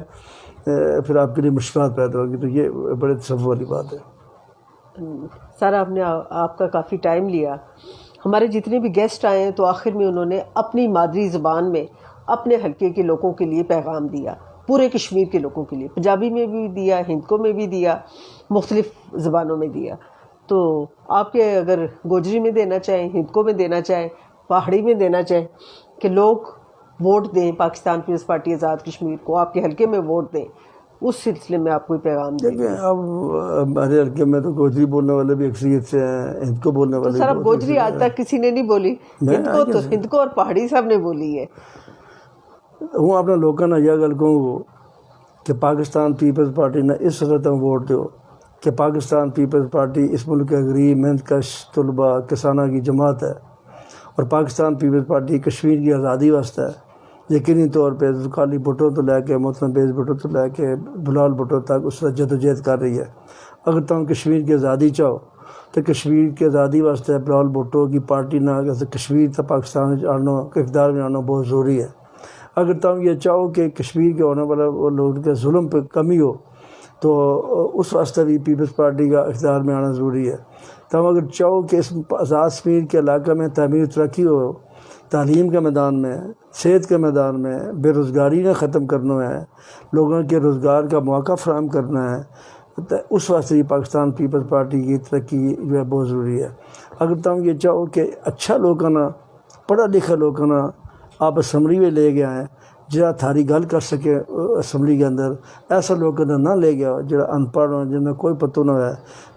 پھر آپ کے لیے مشکلات پیدا ہوگی. تو یہ بڑے تصور والی بات ہے. سر آپ کا کافی ٹائم لیا. ہمارے جتنے بھی گیسٹ آئے ہیں تو آخر میں انہوں نے اپنی مادری زبان میں اپنے حلقے کے لوگوں کے لیے پیغام دیا، پورے کشمیر کے لوگوں کے لیے. پنجابی میں بھی دیا، ہندکو میں بھی دیا، مختلف زبانوں میں دیا. تو آپ کے اگر گوجری میں دینا چاہیں، ہندکو میں دینا چاہیں، پہاڑی میں دینا چاہیں کہ لوگ ووٹ دیں پاکستان پیپلز پارٹی آزاد کشمیر کو، آپ کے حلقے میں ووٹ دیں، اس سلسلے میں آپ کوئی پیغام دیں. دیکھیں اب ہمارے حلقے میں تو گوجری بولنے والے بھی اکثریت سے ہیں، ہندکو بولنے والے. سر اب گوجری آج تک کسی نے نہیں بولی، ہندکو اور پہاڑی صاحب نے بولی ہے. ہوں اپنا لوگوں نے یہ گل کہوں کہ پاکستان پیپلز پارٹی نے اس وقت ووٹ دو کہ پاکستان پیپلز پارٹی اس ملک کے غریب محنت کش طلباء کسانہ کی جماعت ہے، اور پاکستان پیپلز پارٹی کشمیر کی آزادی واسطے ہے. یقینی طور پہ ذوالفقار بھٹو تو لے کے محترم بھیز بھٹو تو لے کے بلال بھٹو تک اس طرح جدوجہد کر رہی ہے. اگر تم کشمیر کی آزادی چاہو تو کشمیر کی آزادی واسطے بلال بھٹو کی پارٹی نہ کشمیر تو پاکستان آنا اقتدار میں آنا بہت ضروری ہے. اگر تم یہ چاہو کہ کشمیر کے ہونے والا وہ لوگوں کے ظلم پہ کمی ہو تو اس واسطے بھی پیپلز پارٹی کا اقتدار میں آنا ضروری ہے. تم اگر چاہو کہ اس آزاد کشمیر کے علاقہ میں تعمیر ترقی ہو، تعلیم کے میدان میں، صحت کے میدان میں، بے روزگاری نہ ختم کرنا ہے، لوگوں کے روزگار کا موقع فراہم کرنا ہے، تو اس واسطے بھی پاکستان پیپلز پارٹی کی ترقی جو ہے بہت ضروری ہے. اگر تم یہ چاہو کہ اچھا لوگوں نا پڑھا لکھا لوگوں نا آپ اسمبلی میں لے گیا ہے جہاں تھاری گل کر سکے اسمبلی کے اندر، ایسا لوگوں نے نہ لے گیا جہاں ان پڑھ ہو، جنہیں کوئی پتہ نہ ہے،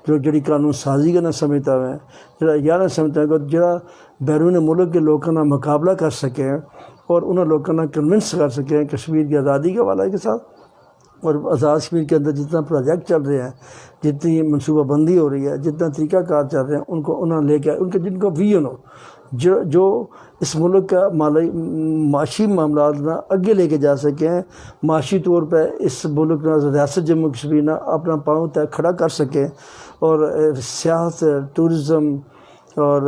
جو جڑی قانون سازی کا نہ سمجھتا ہے، جہاں یہ نہ سمجھتا ہے جہاں بیرون ملک کے لوگوں کا مقابلہ کر سکیں اور انہوں لوگوں نے کنونس کر سکیں کشمیر کی آزادی کے حوالے کے ساتھ. اور آزاد کشمیر کے اندر جتنا پروجیکٹ چل رہے ہیں، جتنی منصوبہ بندی ہو رہی ہے، جتنا طریقہ کار چل رہے ہیں، ان کو انہوں نے لے کے ان کے جن کو ویژن ہو جو اس ملک کا معاشی معاملات نہ اگے لے کے جا سکیں، معاشی طور پہ اس ملک نہ ریاست جموں کشمیر نہ اپنا پاؤں تک کھڑا کر سکیں، اور سیاحت، ٹورزم اور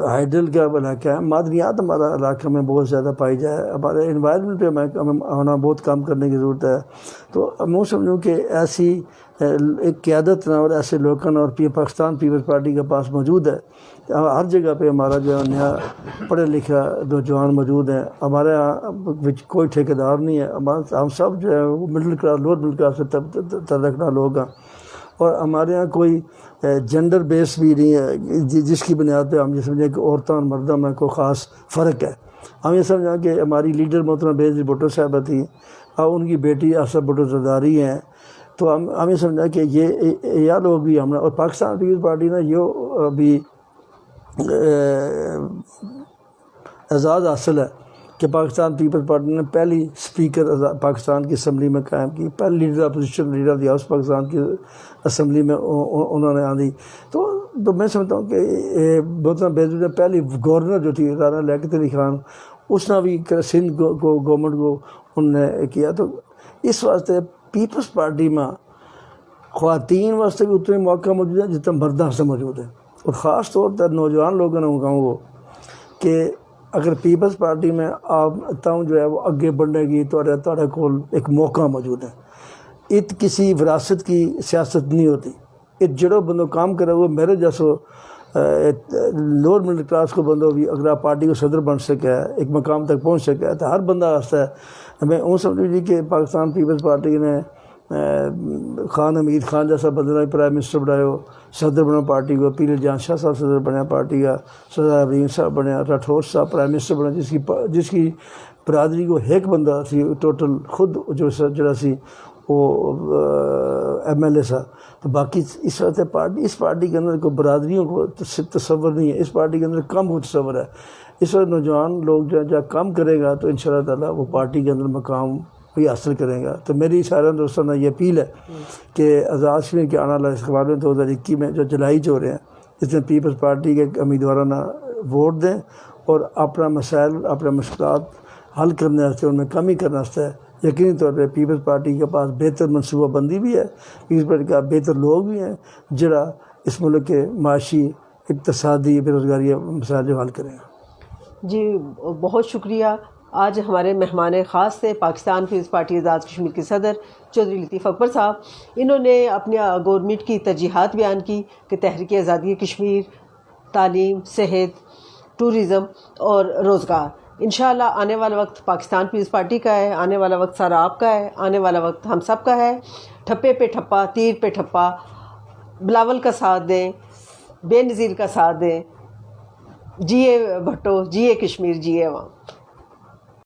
ہائیڈل کا علاقہ ہے، معدنیات ہمارا علاقہ میں بہت زیادہ پائی جائے. ہمارے انوائرمنٹ پہ ہمیں ہونا بہت کام کرنے کی ضرورت ہے. تو میں سمجھوں کہ ایسی ایک قیادت نہ اور ایسے لوگوں اور پاکستان پیپلز پارٹی کے پاس موجود ہے. ہر جگہ پہ ہمارا جو ہے نیا پڑھے لکھا نوجوان موجود ہیں. ہمارے یہاں کوئی ٹھیکیدار نہیں ہے، ہم سب جو ہے وہ middle class lower middle class سے تعلق لوگ ہیں. اور ہمارے یہاں کوئی جینڈر بیس بھی نہیں ہے جس کی بنیاد پہ ہم یہ سمجھیں کہ عورتوں اور مردوں میں کوئی خاص فرق ہے. ہم یہ سمجھیں کہ ہماری لیڈر محترمہ بھیز بھٹو صاحبہ تھیں اور ان کی بیٹی آصف بھٹو زرداری ہیں. تو ہم یہ سمجھا کہ یہ لوگ بھی ہم نے، اور پاکستان پیپلز پارٹی نے یہ بھی اعزاز حاصل ہے کہ پاکستان پیپلز پارٹی نے پہلی اسپیکر پاکستان کی اسمبلی میں قائم کی، پہلی leader opposition leader of the house Pakistan کی اسمبلی میں انہوں نے آندھی. تو میں سمجھتا ہوں کہ محترمہ بے نے پہلی گورنر جو تھی رانا لیاقت علی خان، اس نے بھی سندھ کو گورنمنٹ کو انہوں نے کیا. تو اس واسطے پیپلز پارٹی میں خواتین واسطے بھی اتنے موقع موجود ہیں جتنا مردوں سے موجود ہیں. اور خاص طور پر نوجوان لوگوں نے کہوں گا کہ اگر پیپلز پارٹی میں آپ تاؤں جو ہے وہ اگے بڑھنے کی تھوڑے کول ایک موقع موجود ہے. ات کسی وراثت کی سیاست نہیں ہوتی. ات جڑو بندو کام کرے وہ میرے جیسو لوور مڈل کلاس کو بندو بھی اگر آپ پارٹی کو صدر بن سکے ایک مقام تک پہنچ سکے تو ہر بندہ واسطے ہے. میں وہ سمجھ لیجیے کہ پاکستان پیپلز پارٹی نے خان حمید خان جیسا بندہ پرائم منسٹر بنایا، صدر بنا پارٹی کو، پیر جان شاہ صاحب صدر بنیا پارٹی کا، سردار ابراہیم صاحب بنیا، راٹھور صاحب پرائم منسٹر بنا جس کی برادری کو ایک بندہ سی ٹوٹل خود جو جڑا سی وہ ایم ایل اے سا. تو باقی اس وقت اس پارٹی کے اندر کوئی برادریوں کو تصور نہیں ہے. اس پارٹی کے اندر کم ہو تصور ہے. اس وقت نوجوان لوگ جو کام کرے گا تو انشاءاللہ تعالیٰ وہ پارٹی کے اندر مقام بھی حاصل کریں گا. تو میری سارے دوستوں نے یہ اپیل ہے کہ آزاد کشمیر کے آنے والے انتخابات میں 2021 میں جو جلائی جو رہے ہیں اس میں پیپلز پارٹی کے امیدوارانہ ووٹ دیں اور اپنا مسائل اپنے مشکلات حل کرنے واسطے ان میں کمی کرنے واسطے یقینی طور پہ پیپلز پارٹی کے پاس بہتر منصوبہ بندی بھی ہے، پیپلز پارٹی کا بہتر لوگ بھی ہیں جڑا اس ملک کے معاشی اقتصادی بے روزگاری مسائل جو حل کریں گا. جی بہت شکریہ. آج ہمارے مہمان خاص تھے پاکستان پیپلز پارٹی آزاد کشمیر کے صدر چودھری لطیف اکبر صاحب. انہوں نے اپنے گورنمنٹ کی ترجیحات بیان کی کہ تحریک آزادی کشمیر، تعلیم، صحت، ٹورزم اور روزگار. انشاءاللہ آنے والا وقت پاکستان پیپلز پارٹی کا ہے، آنے والا وقت سارا آپ کا ہے، آنے والا وقت ہم سب کا ہے. ٹھپے پہ ٹھپا، تیر پہ ٹھپا، بلاول کا ساتھ دیں، بے نظیر کا ساتھ دیں. جیے بھٹو، جیے کشمیر، جیے عوام.